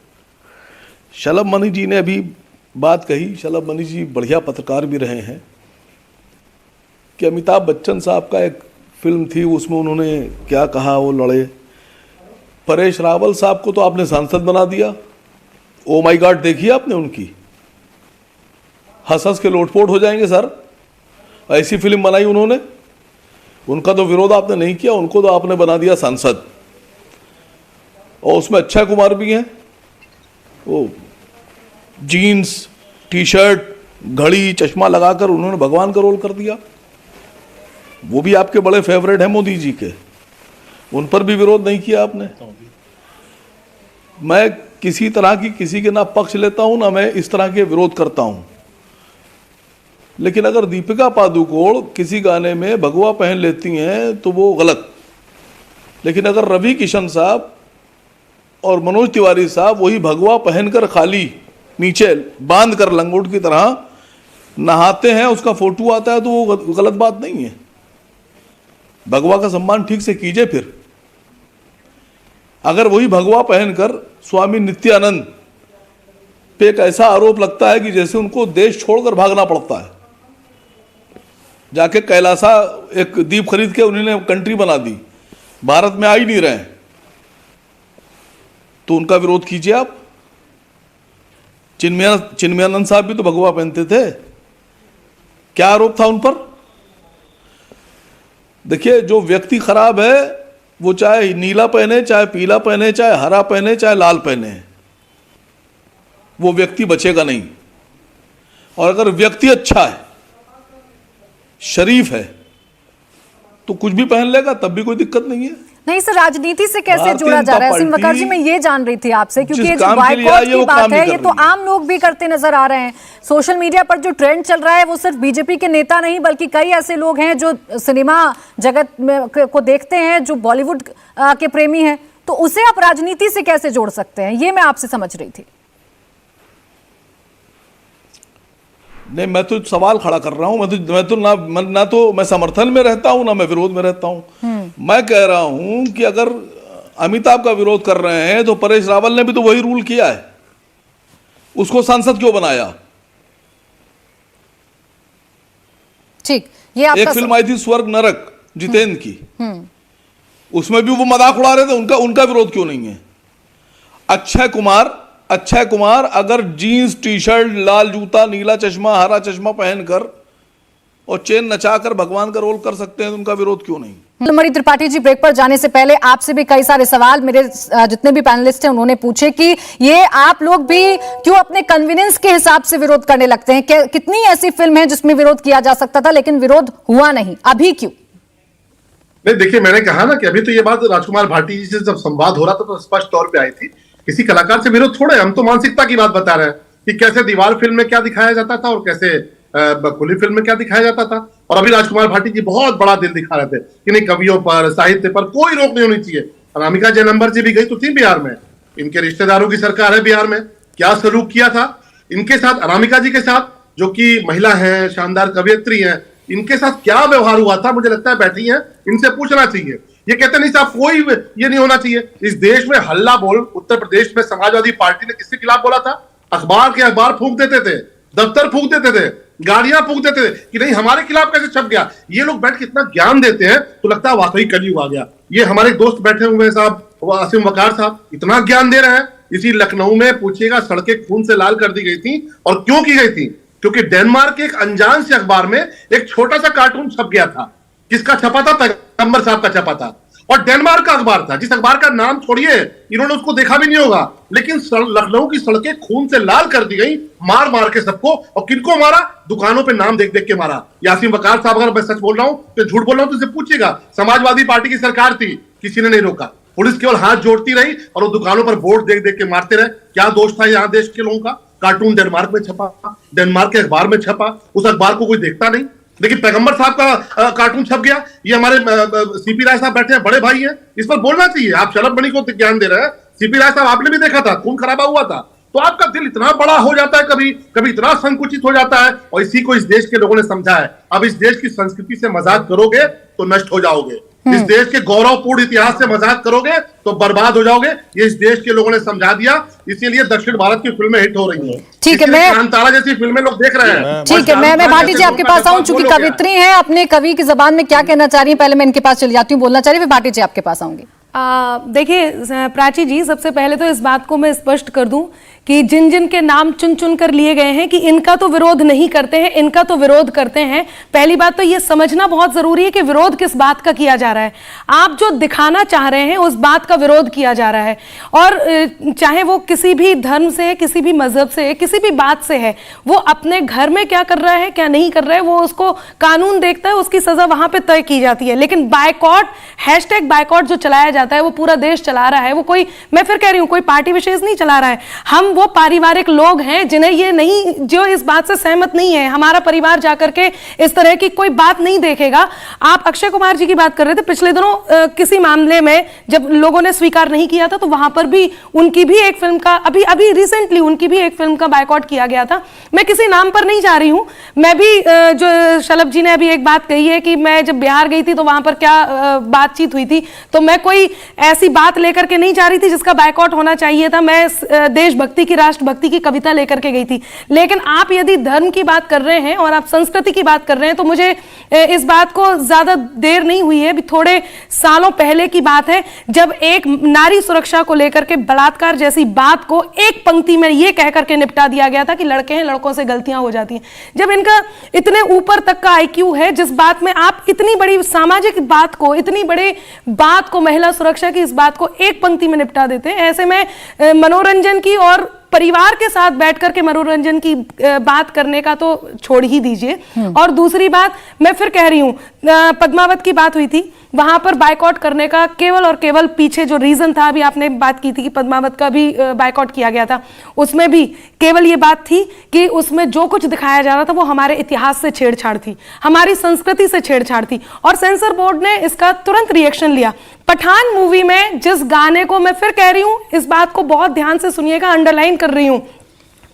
शलभ मणि जी ने अभी बात कही, शलभ मणि जी बढ़िया पत्रकार भी रहे हैं, कि अमिताभ बच्चन साहब का एक फिल्म थी, उसमें उन्होंने क्या कहा, वो लड़े। परेश रावल साहब को तो आपने सांसद बना दिया। ओ माय गॉड, देखिए आपने उनकी, हंस हंस के लोटपोट हो जाएंगे सर। ऐसी फिल्म बनाई उन्होंने, उनका तो विरोध आपने नहीं किया, उनको तो आपने बना दिया सांसद। और उसमें अक्षय कुमार भी हैं, वो जीन्स टी शर्ट घड़ी चश्मा लगाकर उन्होंने भगवान का रोल कर दिया। वो भी आपके बड़े फेवरेट हैं मोदी जी के, उन पर भी विरोध नहीं किया आपने। मैं किसी तरह की किसी के ना पक्ष लेता हूं ना मैं इस तरह के विरोध करता हूं, लेकिन अगर दीपिका पादुकोण किसी गाने में भगवा पहन लेती हैं तो वो गलत। लेकिन अगर रवि किशन साहब और मनोज तिवारी साहब वही भगवा पहनकर खाली नीचे बांध कर लंगोट की तरह नहाते हैं, उसका फोटो आता है, तो वो गलत बात नहीं है। भगवा का सम्मान ठीक से कीजिए। फिर अगर वही भगवा पहनकर स्वामी नित्यानंद पे एक ऐसा आरोप लगता है कि जैसे उनको देश छोड़कर भागना पड़ता है, जाके कैलासा एक दीप खरीद के उन्होंने कंट्री बना दी, भारत में आ ही नहीं रहे, तो उनका विरोध कीजिए आप। चिन्मयानंद साहब भी तो भगवा पहनते थे, क्या आरोप था उन पर? देखिए, जो व्यक्ति खराब है वो चाहे नीला पहने, चाहे पीला पहने, चाहे हरा पहने, चाहे लाल पहने, वो व्यक्ति बचेगा नहीं। और अगर व्यक्ति अच्छा है, शरीफ है, तो कुछ भी पहन लेगा, तब भी कोई दिक्कत नहीं है। नहीं सर, राजनीति से कैसे जोड़ा जा रहा है? असीम वकार जी, मैं ये जान रही थी आपसे, क्योंकि ये जो बायकॉट की बात है, ये तो आम लोग भी करते नजर आ रहे हैं। सोशल मीडिया पर जो ट्रेंड चल रहा है वो सिर्फ बीजेपी के नेता नहीं, बल्कि कई ऐसे लोग हैं जो सिनेमा जगत में को देखते हैं, जो बॉलीवुड के प्रेमी हैं। तो उसे आप राजनीति से कैसे जोड़ सकते हैं, ये मैं आपसे समझ रही थी। नहीं, मैं तो सवाल खड़ा कर रहा हूं। ना तो मैं समर्थन में रहता हूं, ना मैं विरोध में रहता हूं। मैं कह रहा हूं कि अगर अमिताभ का विरोध कर रहे हैं तो परेश रावल ने भी तो वही रूल किया है, उसको सांसद क्यों बनाया? ठीक, ये आपका एक फिल्म आई थी स्वर्ग नरक जितेंद्र की, उसमें भी वो मजाक उड़ा रहे थे, उनका विरोध क्यों नहीं है? अक्षय कुमार अगर जीन्स टी शर्ट लाल जूता नीला चश्मा हरा चश्मा पहनकर और चेन नचाकर भगवान का रोल कर सकते हैं तो उनका विरोद क्यों नहीं? मणि त्रिपाठी जी, ब्रेक पर जाने से पहले आपसे भी कई सारे सवाल मेरे जितने भी पैनलिस्ट हैं उन्होंने पूछे कि ये आप लोग भी क्यों अपने कन्वीनियंस के हिसाब से विरोध करने लगते हैं? कितनी ऐसी फिल्म है जिसमें विरोध किया जा सकता था लेकिन विरोध हुआ नहीं, अभी क्यों? नहीं, देखिए, मैंने कहा ना कि अभी तो ये बात राजकुमार भाटी जी से जब संवाद हो रहा था तो स्पष्ट तौर पे आई थी। किसी कलाकार से विरोध छोड़े, हम तो मानसिकता की बात बता रहे हैं कि कैसे दीवार फिल्म में क्या दिखाया जाता था और कैसे खुली फिल्म में क्या दिखाया जाता था। और अभी राजकुमार भाटी जी बहुत बड़ा दिल दिखा रहे थे कि नहीं, कवियों पर साहित्य पर कोई रोक नहीं होनी चाहिए। अनामिका जयनंबर जी भी गई तो थी बिहार में, इनके रिश्तेदारों की सरकार है बिहार में, क्या सलूक किया था इनके साथ, अनामिका जी के साथ जो कि महिला है, शानदार कवयित्री है, इनके साथ क्या व्यवहार हुआ था? मुझे लगता है बैठी है, इनसे पूछना चाहिए। ये कहते नहीं साहब कोई ये नहीं होना चाहिए। इस देश में हल्ला बोल, उत्तर प्रदेश में समाजवादी पार्टी ने किसके खिलाफ बोला था? अखबार फूंक देते थे, दफ्तर फूंक देते थे, गाड़ियां फूंक देते थे कि नहीं हमारे खिलाफ कैसे छप गया। ये लोग बैठ के इतना ज्ञान देते हैं तो लगता है वाकई कलयुग आ गया। ये हमारे दोस्त बैठे हुए हैं साहब, आसिम वकार साहब, इतना ज्ञान दे रहे हैं। इसी लखनऊ में पूछिएगा, सड़कें खून से लाल कर दी गई थी। और क्यों की गई थी? क्योंकि डेनमार्क के एक अनजान से अखबार में एक छोटा सा कार्टून छप गया था। किसका छपा था? पैगंबर साहब का छपा था, और डेनमार्क का अखबार था, जिस अखबार का नाम छोड़िए, इन्होंने उसको देखा भी नहीं होगा। लेकिन लखनऊ की सड़कें खून से लाल कर दी गई, मार मार के सबको। और किनको मारा? दुकानों पे नाम देख देख के मारा। यासीन वकार साहब, अगर मैं सच बोल रहा हूं तो झूठ बोल रहा हूं तो इसे पूछिएगा। समाजवादी पार्टी की सरकार थी, किसी ने नहीं रोका, पुलिस केवल हाथ जोड़ती रही और वो दुकानों पर बोर्ड देख देख के मारते रहे। क्या दोष था यहाँ देश के लोगों का? कार्टून डेनमार्क में छपा, डेनमार्क के अखबार में छपा, उस अखबार को कोई देखता नहीं। लेकिन पैगंबर साहब का कार्टून छप गया। ये हमारे सीपी राय साहब बैठे हैं, बड़े भाई हैं, इस पर बोलना चाहिए। आप शरद मणि को ज्ञान दे रहे हैं। सीपी राय साहब आपने भी देखा था, खून खराबा हुआ था। तो आपका दिल इतना बड़ा हो जाता है, कभी कभी इतना संकुचित हो जाता है। और इसी को इस देश के लोगों ने समझा है। अब इस देश की संस्कृति से मजाक करोगे तो नष्ट हो जाओगे, इस देश के गौरवपूर्ण इतिहास से मजाक करोगे तो बर्बाद हो जाओगे। ये इस देश के लोगों ने समझा दिया, इसीलिए दक्षिण भारत की फिल्में हिट हो रही हैं। ठीक है, मैं कांतारा जैसी फिल्में लोग देख रहे हैं। ठीक है, मैं भाटी जी आपके पास आऊं, चूंकि कवित्री हैं, अपने कवि की जबान में क्या कहना चाह रही हैं, पहले मैं इनके पास चली जाती हूँ, बोलना चाह रही हूँ, भाटी जी आपके पास आऊंगी। देखिए प्राची जी, सबसे पहले तो इस बात को मैं स्पष्ट कर दूं कि जिन जिन के नाम चुन चुन कर लिए गए हैं कि इनका तो विरोध नहीं करते हैं, इनका तो विरोध करते हैं। पहली बात तो ये समझना बहुत जरूरी है कि विरोध किस बात का किया जा रहा है। आप जो दिखाना चाह रहे हैं उस बात का विरोध किया जा रहा है, और चाहे वो किसी भी धर्म से, किसी भी मजहब से, किसी भी बात से है, वो अपने घर में क्या कर रहा है क्या नहीं कर रहा है वो उसको कानून देखता है, उसकी सजा वहां पर तय की जाती है। लेकिन बायकॉट, हैशटैग बायकॉट जो चलाया जाता है वो पूरा देश चला रहा है। वो कोई, मैं फिर कह रही हूं, कोई पार्टी विशेष नहीं चला रहा है। हम वो पारिवारिक लोग हैं जिन्हें ये नहीं, जो इस बात से सहमत नहीं है, हमारा परिवार जाकर के इस तरह की कोई बात नहीं देखेगा। आप अक्षय कुमार जी की बात कर रहे थे, पिछले दिनों किसी मामले में जब लोगों ने स्वीकार नहीं किया था तो वहां पर भी उनकी भी एक फिल्म का, अभी रिसेंटली उनकी भी एक फिल्म का बायकॉट किया गया था। मैं किसी नाम पर नहीं जा रही हूं। मैं भी जो शलभ जी ने अभी एक बात कही है कि मैं जब बिहार गई थी तो वहां पर क्या बातचीत हुई थी, तो मैं कोई ऐसी बात लेकर के नहीं जा रही थी जिसका बायकॉट होना चाहिए था। मैं देशभक्ति की, राष्ट्रभक्ति की कविता लेकर के गई थी। लेकिन आप यदि धर्म की बात कर रहे हैं और आप संस्कृति की बात कर रहे हैं तो मुझे इस बात को ज्यादा देर नहीं हुई है, थोड़े सालों पहले की बात है, जब एक नारी सुरक्षा को लेकर के बलात्कार जैसी बात को एक पंक्ति में यह कहकर के निपटा दिया गया था कि लड़के हैं, लड़कों से गलतियां हो जाती हैं। जब इनका इतने ऊपर तक का IQ है, जिस बात में आप इतनी बड़ी सामाजिक बात को, इतनी बड़ी बात को, महिला सुरक्षा की इस बात को एक पंक्ति में निपटा देते हैं, ऐसे में मनोरंजन की और परिवार के साथ बैठकर के मनोरंजन की बात करने का तो छोड़ ही दीजिए। और दूसरी बात मैं फिर कह रही हूं, पद्मावत की बात हुई थी, वहां पर बायकॉट करने का केवल और केवल पीछे जो रीजन था, अभी आपने बात की थी कि पद्मावत का भी बायकॉट किया गया था, उसमें भी केवल ये बात थी कि उसमें जो कुछ दिखाया जा रहा था वो हमारे इतिहास से छेड़छाड़ थी, हमारी संस्कृति से छेड़छाड़ थी, और सेंसर बोर्ड ने इसका तुरंत रिएक्शन लिया। पठान मूवी में जिस गाने को, मैं फिर कह रही हूं, इस बात को बहुत ध्यान से सुनिएगा, अंडरलाइन कर रही हूं,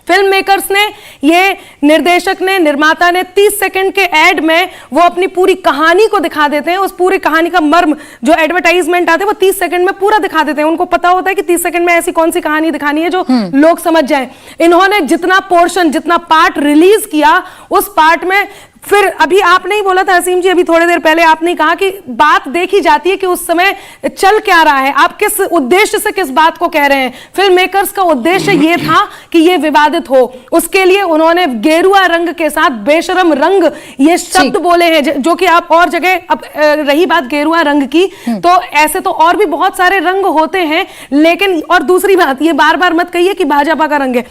फिल्म मेकर्स ने, ये निर्देशक ने, निर्माता ने 30 सेकंड के एड में वो अपनी पूरी कहानी को दिखा देते हैं। उस पूरी कहानी का मर्म जो एडवर्टाइजमेंट आते हैं वो 30 सेकंड में पूरा दिखा देते हैं। उनको पता होता है कि 30 सेकंड में ऐसी कौन सी कहानी दिखानी है जो लोग समझ जाएं। इन्होंने जितना पोर्शन, जितना पार्ट रिलीज किया, उस पार्ट में फिर अभी आपने ही बोला था असीम जी, अभी थोड़ी देर पहले आपने ही कहा कि बात देखी जाती है कि उस समय चल क्या रहा है, आप किस उद्देश्य से किस बात को कह रहे हैं। फिल्म मेकर्स का उद्देश्य ये था कि ये विवादित हो, उसके लिए उन्होंने गेरुआ रंग के साथ बेशरम रंग ये शब्द बोले हैं, जो कि आप और जगह, अब रही बात गेरुआ रंग की, तो ऐसे तो और भी बहुत सारे रंग होते हैं, लेकिन और दूसरी बात, ये बार बार मत कहिए कि भाजपा का रंग है,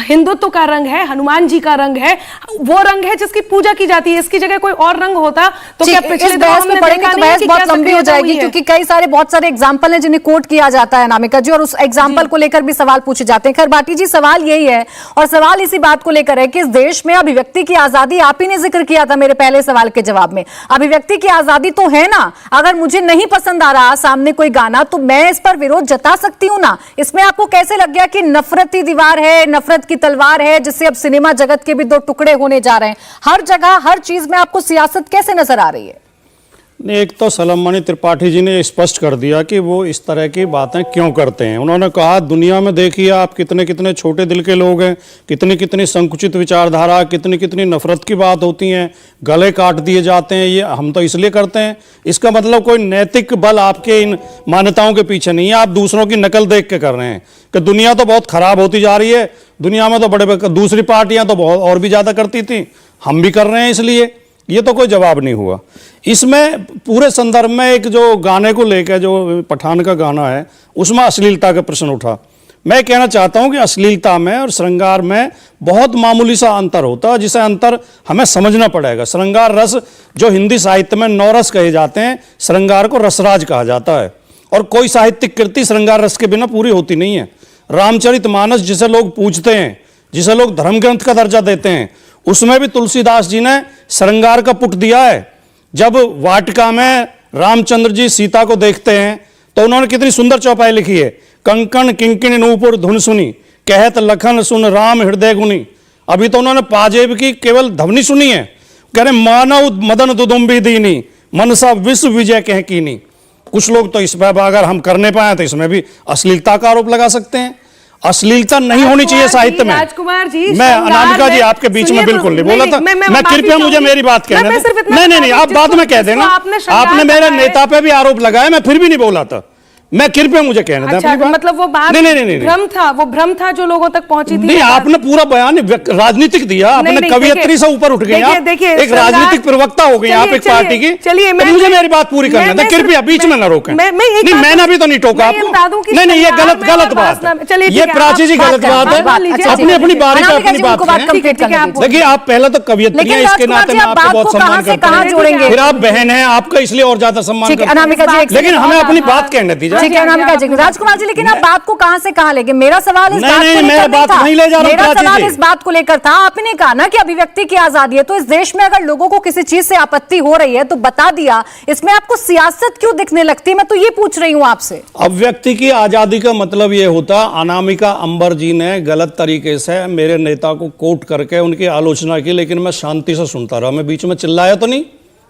हिंदुत्व का रंग है, हनुमान जी का रंग है, वो रंग है जिसकी पूजा की जाती है। इसकी जगह कोई और रंग होता तो क्या पिछले बहस में पड़ेंगे तो बहस बहुत लंबी हो जाएगी, क्योंकि कई सारे बहुत सारे एग्जांपल हैं जिन्हें कोट किया जाता है अनामिका जी, और उस एग्जांपल को लेकर भी सवाल पूछे जाते हैं। खैर भाटी जी, सवाल यही है, और सवाल इसी बात को लेकर है कि इस देश में अभिव्यक्ति की आजादी, आप ही ने जिक्र किया था मेरे पहले सवाल के जवाब में, अभिव्यक्ति की आजादी तो है ना। अगर मुझे नहीं पसंद आ रहा सामने कोई गाना तो मैं इस पर विरोध जता सकती हूं ना। इसमें आपको कैसे लग गया कि नफरती दीवार है, नफरत की तलवार है, जिससे अब सिनेमा जगत के भी दो टुकड़े होने जा रहे हैं? हर जगह हर चीज में आपको सियासत कैसे नजर आ रही है? एक तो सलमणि त्रिपाठी जी ने स्पष्ट कर दिया कि वो इस तरह की बातें क्यों करते हैं। उन्होंने कहा दुनिया में देखिए आप कितने कितने छोटे दिल के लोग हैं, कितनी कितनी संकुचित विचारधारा, कितनी कितनी नफरत की बात होती हैं, गले काट दिए जाते हैं, ये हम तो इसलिए करते हैं। इसका मतलब कोई नैतिक बल आपके इन मान्यताओं के पीछे नहीं है, आप दूसरों की नकल देख के कर रहे हैं कि दुनिया तो बहुत खराब होती जा रही है, दुनिया में तो बड़े दूसरी पार्टियां तो बहुत और भी ज़्यादा करती थी, हम भी कर रहे हैं इसलिए। ये तो कोई जवाब नहीं हुआ। इसमें पूरे संदर्भ में एक जो गाने को लेकर, जो पठान का गाना है, उसमें अश्लीलता का प्रश्न उठा। मैं कहना चाहता हूं कि अश्लीलता में और श्रृंगार में बहुत मामूली सा अंतर होता है, जिसे अंतर हमें समझना पड़ेगा। श्रृंगार रस, जो हिंदी साहित्य में 9 रस कहे जाते हैं, श्रृंगार को रसराज कहा जाता है, और कोई साहित्यिक कृति श्रृंगार रस के बिना पूरी होती नहीं है। रामचरितमानस जिसे लोग पूजते हैं, जिसे लोग धर्म ग्रंथ का दर्जा देते हैं, उसमें भी तुलसीदास जी ने श्रृंगार का पुट दिया है। जब वाटिका में रामचंद्र जी सीता को देखते हैं तो उन्होंने कितनी सुंदर चौपाई लिखी है, कंकण किंकिणी नूपुर धुन सुनी, कहत लखन सुन राम हृदय गुनी। अभी तो उन्होंने पाजेब की केवल ध्वनि सुनी है, कह रहे मानव मदन दुदुम्बी दीनी, मनसा विश्व विजय कह कीनी। कुछ लोग तो इस पर अगर हम करने पाए तो इसमें भी अश्लीलता का आरोप लगा सकते हैं। अश्लीलता नहीं होनी चाहिए साहित्य में। राजकुमार जी, मैं अनामिका जी आपके बीच में बिल्कुल नहीं बोला था। मैं कृपया मुझे मेरी बात कहने दें। नहीं, आप बाद में कह देना। आपने मेरे नेता पे भी आरोप लगाया, मैं फिर भी नहीं बोला था। मैं कृपया मुझे कहने दें। अच्छा, मतलब वो बात नहीं, भ्रम था जो लोगों तक पहुंची थी। नहीं, आपने पूरा बयान राजनीतिक दिया, आपने कवियत्री से ऊपर उठ गए, एक राजनीतिक प्रवक्ता हो गए आप एक पार्टी की। चलिए, मुझे मेरी बात पूरी करने दें, कृपया बीच में न रोकें। नहीं, मैंने अभी तो नहीं टोका आपको। नहीं, ये गलत बात है, ये प्राची जी गलत बात है। अपनी बारी पर अपनी बात करें। देखिए, आप पहले तो कवियत्री हैं, इसके नाते मैं आपको बहुत सम्मान करता हूं, फिर आप बहन हैं, आपका इसलिए और ज्यादा सम्मान करता हूं, लेकिन हमें अपनी बात कहने दीजिए। ठीक है अनामिका जी, राजकुमार जी, लेकिन आप बात को कहां से कहां लेके? मेरा सवाल इस बात को लेकर नहीं था। मेरा सवाल इस बात को लेकर था, आपने कहा ना कि अभिव्यक्ति की आजादी है, तो इस देश में अगर लोगों को किसी चीज से आपत्ति हो रही है तो बता दिया, इसमें आपको सियासत क्यों दिखने लगती है? मैं तो ये पूछ रही हूं आपसे। अभिव्यक्ति की आजादी का मतलब ये होता, अनामिका अंबर जी ने गलत तरीके से मेरे नेता को कोट करके उनकी आलोचना की, लेकिन मैं शांति से सुनता रहा, मैं बीच में चिल्लाया तो नहीं।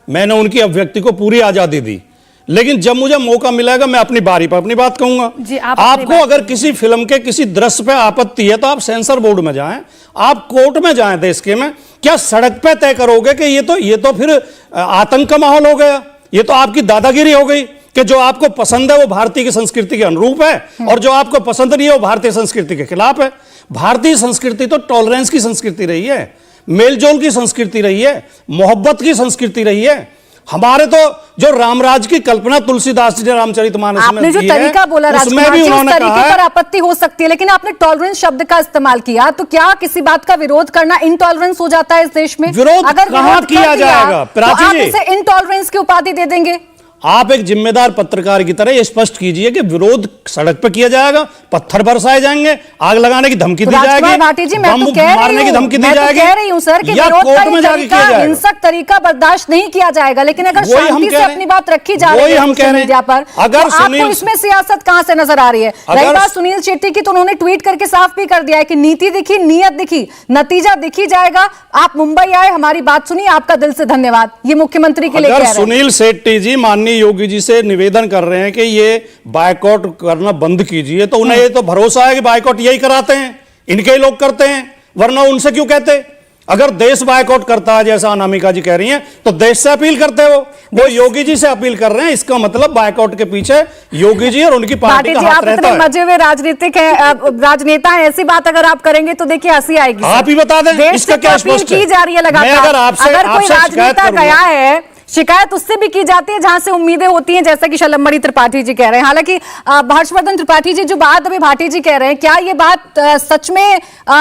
मैंने उनकी अभिव्यक्ति को पूरी आजादी दी, लेकिन जब मुझे मौका मिलेगा मैं अपनी बारी पर अपनी बात कहूंगा। आपको अगर किसी फिल्म के किसी दृश्य पे आपत्ति है तो आप सेंसर बोर्ड में जाएं, आप कोर्ट में जाएं देश के में। क्या सड़क पे तय करोगे कि ये तो फिर आतंक का माहौल हो गया, ये तो आपकी दादागिरी हो गई कि जो आपको पसंद है वो भारतीय की संस्कृति के अनुरूप है और जो आपको पसंद नहीं है वो भारतीय संस्कृति के खिलाफ है। भारतीय संस्कृति तो टॉलरेंस की संस्कृति रही है, मेलजोल की संस्कृति रही है, मोहब्बत की संस्कृति रही है। हमारे तो जो रामराज की कल्पना तुलसीदास जी ने रामचरितमानस में आपने जो तरीका बोला राजकुमार जी, उस तरीके पर आपत्ति हो सकती है, लेकिन आपने टॉलरेंस शब्द का इस्तेमाल किया, तो क्या किसी बात का विरोध करना इनटॉलरेंस हो जाता है इस देश में? विरोध अगर कहां किया जाएगा? तो आप इसे इनटॉलरेंस की उपाधि दे देंगे? आप एक जिम्मेदार पत्रकार की तरह ये स्पष्ट कीजिए कि विरोध सड़क पर किया जाएगा, पत्थर बरसाए जाएंगे, आग लगाने की धमकी दी जाएगी, भाटी जी, मैं तो कह मारने की धमकी दी जाएगी, कह रही हूं सर कि विरोध का ये तरीका, हिंसक तरीका बर्दाश्त नहीं किया जाएगा। लेकिन अगर शांति से अपनी बात रखी जा रही है सोशल मीडिया पर, अगर तो आपको इसमें सियासत कहां से नजर आ रही है? रही बात सुनील शेट्टी की, तो उन्होंने ट्वीट करके साफ भी कर दिया है कि नीति दिखी, नीयत दिखी, नतीजा दिखी जाएगा। आप मुंबई आए, हमारी बात सुनी, आपका दिल से धन्यवाद। ये मुख्यमंत्री के लिए कह रहे हैं। सुनील शेट्टी जी माननीय योगी जी से निवेदन कर रहे हैं कि ये बायकॉट करना बंद कीजिए, तो उन्हें ये तो भरोसा है कि बायकॉट यही कराते हैं, इनके ही लोग करते हैं, वरना उनसे क्यों कहते? अगर देश बायकॉट करता है जैसा अनामिका जी कह रही हैं, तो देश से अपील करते हो, वो योगी जी से अपील कर रहे हैं। इसका मतलब बायकॉट के पीछे योगी जी और उनकी पार्टी का हाथ रहता है। मजे हुए राजनीतिक राजनेता है, ऐसी बात अगर आप करेंगे तो देखिए हंसी आएगी। आप ही बता दें इसका क्या स्पष्ट की जा रही है लगातार। अगर कोई राजनेता गया है, शिकायत उससे भी की जाती है जहां से उम्मीदें होती हैं, जैसा कि शलमणि त्रिपाठी जी कह रहे हैं। हालांकि हर्षवर्धन त्रिपाठी जी, जो बात अभी भाटी जी कह रहे हैं, क्या ये बात सच में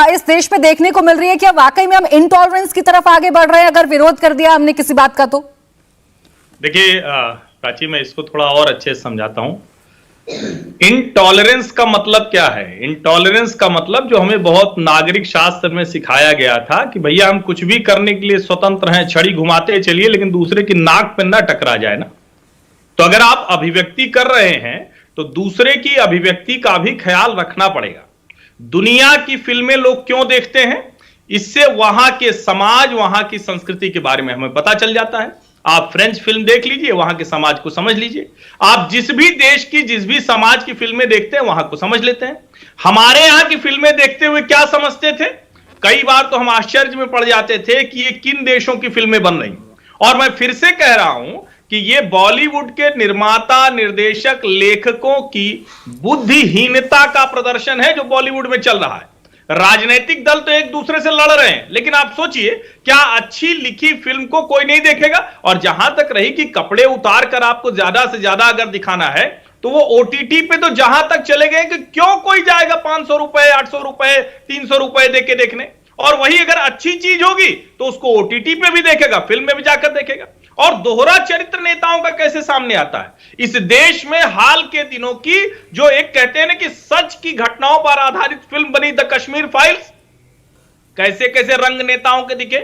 इस देश में देखने को मिल रही है? क्या वाकई में हम इंटॉलरेंस की तरफ आगे बढ़ रहे हैं अगर विरोध कर दिया हमने किसी बात का? तो देखिए प्राची, मैं इसको थोड़ा और अच्छे से समझाता हूं। इंटॉलरेंस का मतलब क्या है? इंटॉलरेंस का मतलब जो हमें बहुत नागरिक शास्त्र में सिखाया गया था कि भैया हम कुछ भी करने के लिए स्वतंत्र हैं, छड़ी घुमाते चलिए, लेकिन दूसरे की नाक पे ना टकरा जाए ना। तो अगर आप अभिव्यक्ति कर रहे हैं तो दूसरे की अभिव्यक्ति का भी ख्याल रखना पड़ेगा। दुनिया की फिल्में लोग क्यों देखते हैं? इससे वहां के समाज, वहां की संस्कृति के बारे में हमें पता चल जाता है। आप फ्रेंच फिल्म देख लीजिए, वहां के समाज को समझ लीजिए। आप जिस भी देश की, जिस भी समाज की फिल्में देखते हैं, वहां को समझ लेते हैं। हमारे यहां की फिल्में देखते हुए क्या समझते थे? कई बार तो हम आश्चर्य में पड़ जाते थे कि ये किन देशों की फिल्में बन रही। और मैं फिर से कह रहा हूं कि ये बॉलीवुड के निर्माता, निर्देशक, लेखकों की बुद्धिहीनता का प्रदर्शन है जो बॉलीवुड में चल रहा है। राजनीतिक दल तो एक दूसरे से लड़ रहे हैं, लेकिन आप सोचिए क्या अच्छी लिखी फिल्म को कोई नहीं देखेगा? और जहां तक रही कि कपड़े उतार कर आपको ज्यादा से ज्यादा अगर दिखाना है, तो वो ओटीटी पे तो जहां तक चले गए कि क्यों कोई जाएगा 500 रुपए, 800 रुपए, 300 रुपए देके देखने। और वही अगर अच्छी चीज होगी तो उसको ओटीटी पे भी देखेगा, फिल्म में भी जाकर देखेगा। और दोहरा चरित्र नेताओं का कैसे सामने आता है इस देश में? हाल के दिनों की जो एक कहते हैं ना कि सच की घटनाओं पर आधारित फिल्म बनी द कश्मीर फाइल्स, कैसे कैसे रंग नेताओं के दिखे,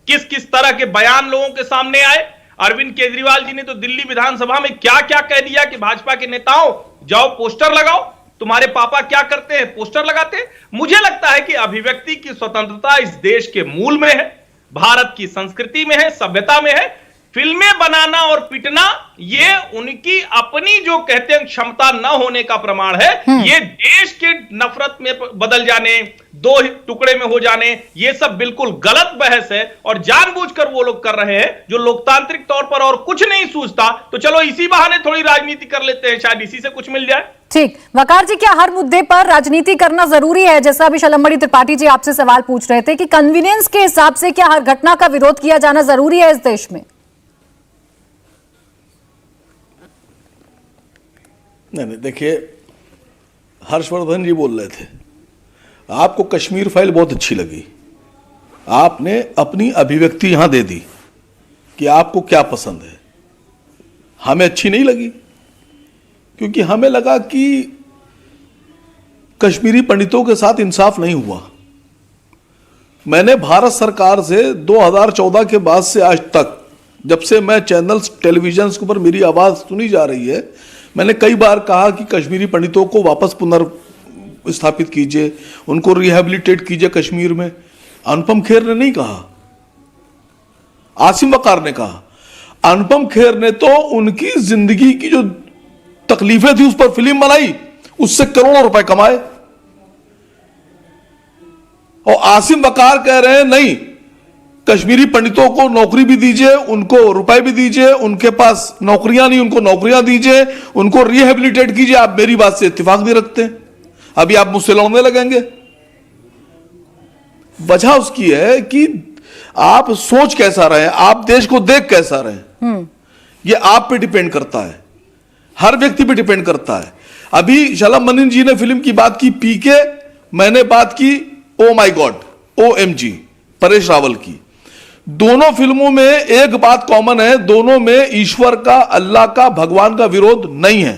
किस किस तरह के बयान लोगों के सामने आए। अरविंद केजरीवाल जी ने तो दिल्ली विधानसभा में क्या क्या कह दिया कि भाजपा के नेताओं जाओ पोस्टर लगाओ, तुम्हारे पापा क्या करते हैं, पोस्टर लगाते हैं। मुझे लगता है कि अभिव्यक्ति की स्वतंत्रता इस देश के मूल में है, भारत की संस्कृति में है, सभ्यता में है। फिल्में बनाना और पिटना ये उनकी अपनी जो कहते हैं क्षमता न होने का प्रमाण है। ये देश के नफरत में बदल जाने, दो टुकड़े में हो जाने, ये सब बिल्कुल गलत बहस है और जानबूझकर वो लोग कर रहे हैं जो लोकतांत्रिक तौर पर और कुछ नहीं सूझता। तो चलो इसी बहाने थोड़ी राजनीति कर लेते हैं, शायद इसी से कुछ मिल जाए। ठीक, वकार जी, क्या हर मुद्दे पर राजनीति करना जरूरी है? जैसा अभी शलमणि त्रिपाठी जी आपसे सवाल पूछ रहे थे कि कन्वीनियंस के हिसाब से क्या हर घटना का विरोध किया जाना जरूरी है इस देश में? नहीं, देखिए, हर्षवर्धन जी बोल रहे थे आपको कश्मीर फाइल बहुत अच्छी लगी, आपने अपनी अभिव्यक्ति यहां दे दी कि आपको क्या पसंद है। हमें अच्छी नहीं लगी क्योंकि हमें लगा कि कश्मीरी पंडितों के साथ इंसाफ नहीं हुआ। मैंने भारत सरकार से 2014 के बाद से आज तक, जब से मैं चैनल्स, टेलीविजन के ऊपर मेरी आवाज सुनी जा रही है, मैंने कई बार कहा कि कश्मीरी पंडितों को वापस पुनर्स्थापित कीजिए, उनको रिहैबिलिटेट कीजिए कश्मीर में। अनुपम खेर ने नहीं कहा, आसिम वकार ने कहा। अनुपम खेर ने तो उनकी जिंदगी की जो तकलीफें थी उस पर फिल्म बनाई, उससे करोड़ों रुपए कमाए। और आसिम वकार कह रहे हैं नहीं, कश्मीरी पंडितों को नौकरी भी दीजिए, उनको रुपए भी दीजिए, उनके पास नौकरियां नहीं, उनको नौकरियां दीजिए, उनको रिहेबिलिटेट कीजिए। आप मेरी बात से इत्तेफाक नहीं रखते, अभी आप मुझसे लड़ने लगेंगे। वजह उसकी है कि आप सोच कैसा रहे, आप देश को देख कैसा रहे, ये आप पे डिपेंड करता है, हर व्यक्ति पे डिपेंड करता है। अभी शलमणि जी ने फिल्म की बात की पीके, मैंने बात की ओ माई गॉड, OMG, परेश रावल की। दोनों फिल्मों में एक बात कॉमन है, दोनों में ईश्वर का, अल्लाह का, भगवान का विरोध नहीं है।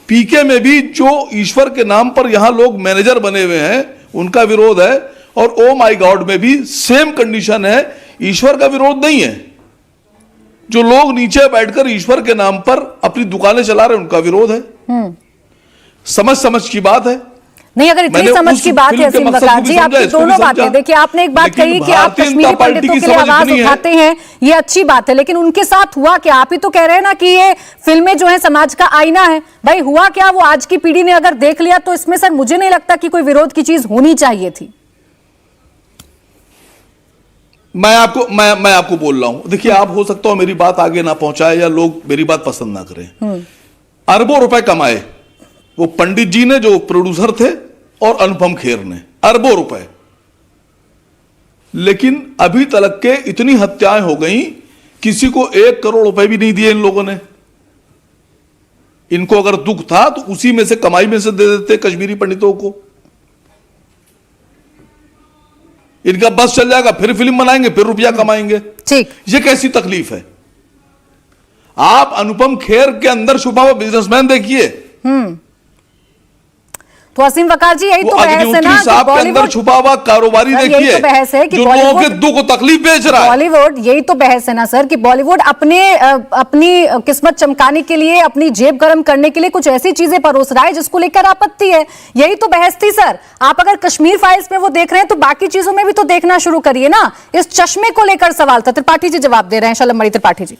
पीके में भी जो ईश्वर के नाम पर यहां लोग मैनेजर बने हुए हैं उनका विरोध है, और ओ माय गॉड में भी सेम कंडीशन है, ईश्वर का विरोध नहीं है। जो लोग नीचे बैठकर ईश्वर के नाम पर अपनी दुकानें चला रहे हैं उनका विरोध है। समझ की बात है। नहीं, अगर इतनी समझ की बात है असीम वकार जी, आपकी दोनों बातें देखिए, आपने एक बात कही कि आप कश्मीरी पंडितों के लिए आवाज उठाते हैं, ये अच्छी बात है, लेकिन उनके साथ हुआ क्या? आप ही तो कह रहे हैं ना कि ये फिल्में जो है समाज का आईना है। भाई हुआ क्या? वो आज की पीढ़ी ने अगर देख लिया तो इसमें सर मुझे नहीं लगता कि कोई विरोध की चीज होनी चाहिए थी। मैं आपको बोल रहा हूं, देखिए आप हो सकता हो मेरी बात आगे ना पहुंचाए या लोग मेरी बात पसंद ना करें। अरबों रुपए कमाए वो पंडित जी ने जो प्रोड्यूसर थे और अनुपम खेर ने, अरबों रुपए, लेकिन अभी तक के इतनी हत्याएं हो गई, किसी को 1 करोड़ रुपए भी नहीं दिए इन लोगों ने। इनको अगर दुख था तो उसी में से, कमाई में से दे देते कश्मीरी पंडितों को। इनका बस चल जाएगा, फिर फिल्म बनाएंगे, फिर रुपया कमाएंगे। ठीक, ये कैसी तकलीफ है? आप अनुपम खेर के अंदर छुपा हुआ बिजनेसमैन देखिए। तो असीम वकार जी, यही तो बहस है ना कि बॉलीवुड छुपा हुआ कारोबारी देखिए, यही तो बहस है कि जो लोगों के दुख तकलीफ बेच रहा है बॉलीवुड। यही तो बहस है ना सर कि बॉलीवुड अपनी किस्मत चमकाने के लिए, अपनी जेब गर्म करने के लिए कुछ ऐसी चीजें परोस रहा है जिसको लेकर आपत्ति है। यही तो बहस थी सर। आप अगर कश्मीर फाइल्स में वो देख रहे हैं तो बाकी चीजों में भी तो देखना शुरू करिए ना। इस चश्मे को लेकर सवाल था। त्रिपाठी जी जवाब दे रहे हैं, शलम मणि त्रिपाठी जी।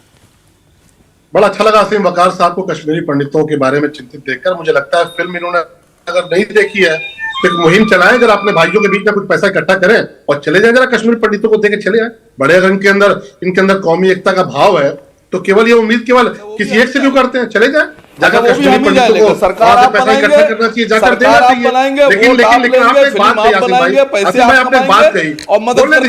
बड़ा अच्छा लगा असीम वकार साहब को कश्मीरी पंडितों के बारे में चिंतित देखकर। मुझे लगता है फिल्म इन्होंने अगर नहीं देखी है तो एक मुहिम चलाएं, जरा अपने भाइयों के बीच में कुछ पैसा इकट्ठा करें और चले जाएं, जरा कश्मीर पंडितों को देके चले आए। बड़े अगर इनके अंदर कौमी एकता का भाव है तो केवल ये उम्मीद केवल किसी एक से क्यों करते हैं? चले जाए, जाकर कश्मीरी पंडितों को सरकार पैसा इकट्ठा करना चाहिए, जाकर देना चाहिए। लेकिन आपने बात कही आसिम भाई, आपने बात कही, बोलने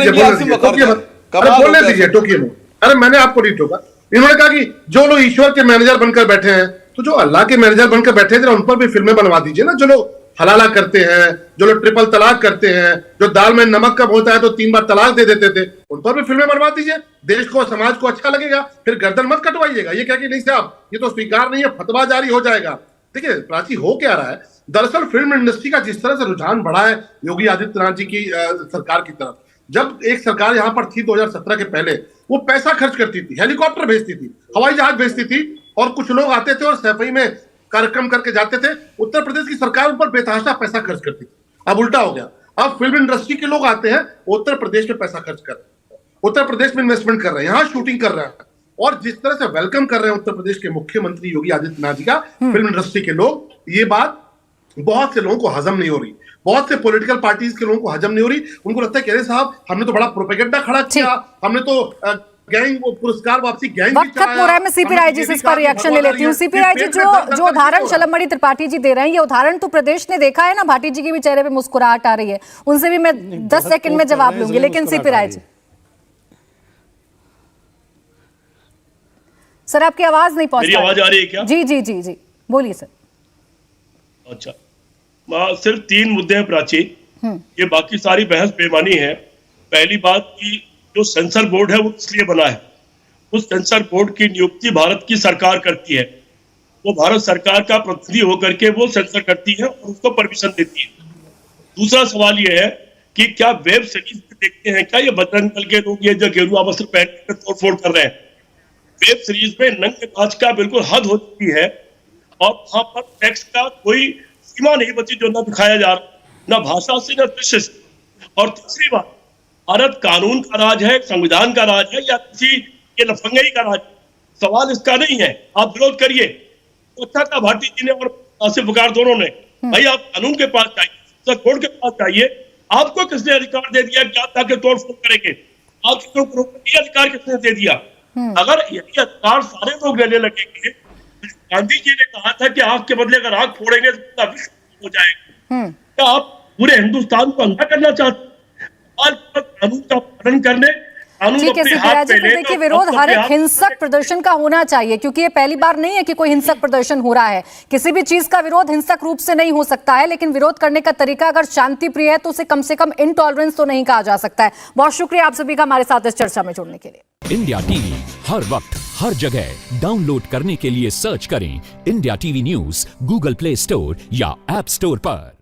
दीजिए, टोकिए में। अरे मैंने आपको नहीं टोका। इन्होंने कहा कि जो लोग ईश्वर के मैनेजर बनकर बैठे हैं, तो जो अल्लाह के मैनेजर बनकर बैठे हैं उन पर भी फिल्में बनवा दीजिए ना। जो लोग हलाला करते हैं, जो लोग ट्रिपल तलाक करते हैं, जो दाल में नमक कम होता है तो 3 बार तलाक दे देते थे, उन पर भी फिल्में बनवा दीजिए। देश को, समाज को अच्छा लगेगा, फिर गर्दन मत कटवाइएगा। ये क्या कि नहीं साहब ये तो स्वीकार नहीं है, फतवा जारी हो जाएगा। देखिए प्राची हो क्या रहा है, दरअसल फिल्म इंडस्ट्री का जिस तरह से रुझान बढ़ा है योगी आदित्यनाथ जी की सरकार की तरफ। जब एक सरकार यहां पर थी 2017 के पहले, वो पैसा खर्च करती थी, हेलीकॉप्टर भेजती थी, हवाई जहाज भेजती थी, और कुछ लोग आते थे और सैफई में कार्यक्रम करके जाते थे। उत्तर प्रदेश की सरकार उन पर बेतहाशा पैसा खर्च करती थी। अब उल्टा हो गया, अब फिल्म इंडस्ट्री के लोग आते हैं, उत्तर प्रदेश में पैसा खर्च कर रहे हैं, उत्तर प्रदेश में इन्वेस्टमेंट कर रहे हैं, यहाँ शूटिंग कर रहे हैं, और जिस तरह से वेलकम कर रहे हैं उत्तर प्रदेश के मुख्यमंत्री योगी आदित्यनाथ जी का फिल्म इंडस्ट्री के लोग, ये बात बहुत से लोगों को हजम नहीं हो रही। बहुत से पॉलिटिकल पार्टीज के लोगों को हजम नहीं हो रही। उनको लगता है कि अरे साहब हमने तो बड़ा प्रोपेगेंडा खड़ा किया, हमने तो गैंग वो पुरस्कार वापसी गैंग वक्त खत्म हो रहा है। मैं सीपी राय जी से इस पर रिएक्शन ले लेती हूँ। सीपी राय जी, जो उदाहरण शलम मणि त्रिपाठी जी दे रहे हैं, ये उदाहरण तो प्रदेश ने देखा है ना। भाटी जी के भी चेहरे पे मुस्कुराहट आ रही है, उनसे भी मैं 10 सेकंड में जवाब लूंगी, लेकिन सीपी राय जी सर आपकी आवाज नहीं पहुंच रही। मेरी आवाज आ रही है क्या? जी जी जी जी बोलिए सर। अच्छा, सिर्फ 3 मुद्दे हैं प्राची, ये बाकी सारी बहस बेमानी है। पहली बात कि जो सेंसर बोर्ड है वो इसलिए बना है, उस सेंसर बोर्ड की नियुक्ति भारत की सरकार करती है। वो भारत सरकार का प्रतिनिधि होकर के वो सेंसर करती है और उसको परमिशन देती है। दूसरा सवाल ये है कि क्या वेब सीरीज देखते हैं क्या ये बजरंग दल के लोग, ये जो गेरुआ वस्त्र पहन कर तोड़फोड़ कर रहे हैं? वेब सीरीज में नंगेबाज का बिल्कुल हद हो चुकी है, और वहां पर टेक्स का कोई सीमा नहीं बची जो ना दिखाया जा रहा, ना भाषा से ना दृश्य से। और तीसरी बात, भारत कानून का राज है, संविधान का राज है, या किसी के लफंगई का राज? सवाल इसका नहीं है। आप विरोध करिए, तो अच्छा था भाटी जी ने और आसिफ वकार दोनों ने, भाई आप कानून के पास जाइए, कोर्ट के पास जाइए। आपको किसने अधिकार दे दिया कि आप जाके तोड़फोड़ करेंगे? आपको ये अधिकार किसने दे दिया? अगर यही अधिकार सारे लोग लेने लगेंगे, गांधी जी ने कहा था कि आग के बदले अगर आग फोड़ेंगे तो पूरा विश्व हो जाएगा। क्या आप पूरे हिंदुस्तान को अंधा करना चाहते हैं? कानून का पालन करने कानून ठीक है अपने सीपी हाथ राज में जी, फिर ले देखिए तो विरोध अपने हर एक हाथ- हिंसक प्रदर्शन का होना चाहिए, क्योंकि ये पहली बार नहीं है कि कोई हिंसक प्रदर्शन हो रहा है। किसी भी चीज का विरोध हिंसक रूप से नहीं हो सकता है, लेकिन विरोध करने का तरीका अगर शांति प्रिय है तो उसे कम से कम इनटॉलरेंस तो नहीं कहा जा सकता है। बहुत शुक्रिया आप सभी का हमारे साथ इस चर्चा में जुड़ने के लिए। इंडिया टीवी हर वक्त हर जगह डाउनलोड करने के लिए सर्च करें India TV news Google play store या ऐप स्टोर पर।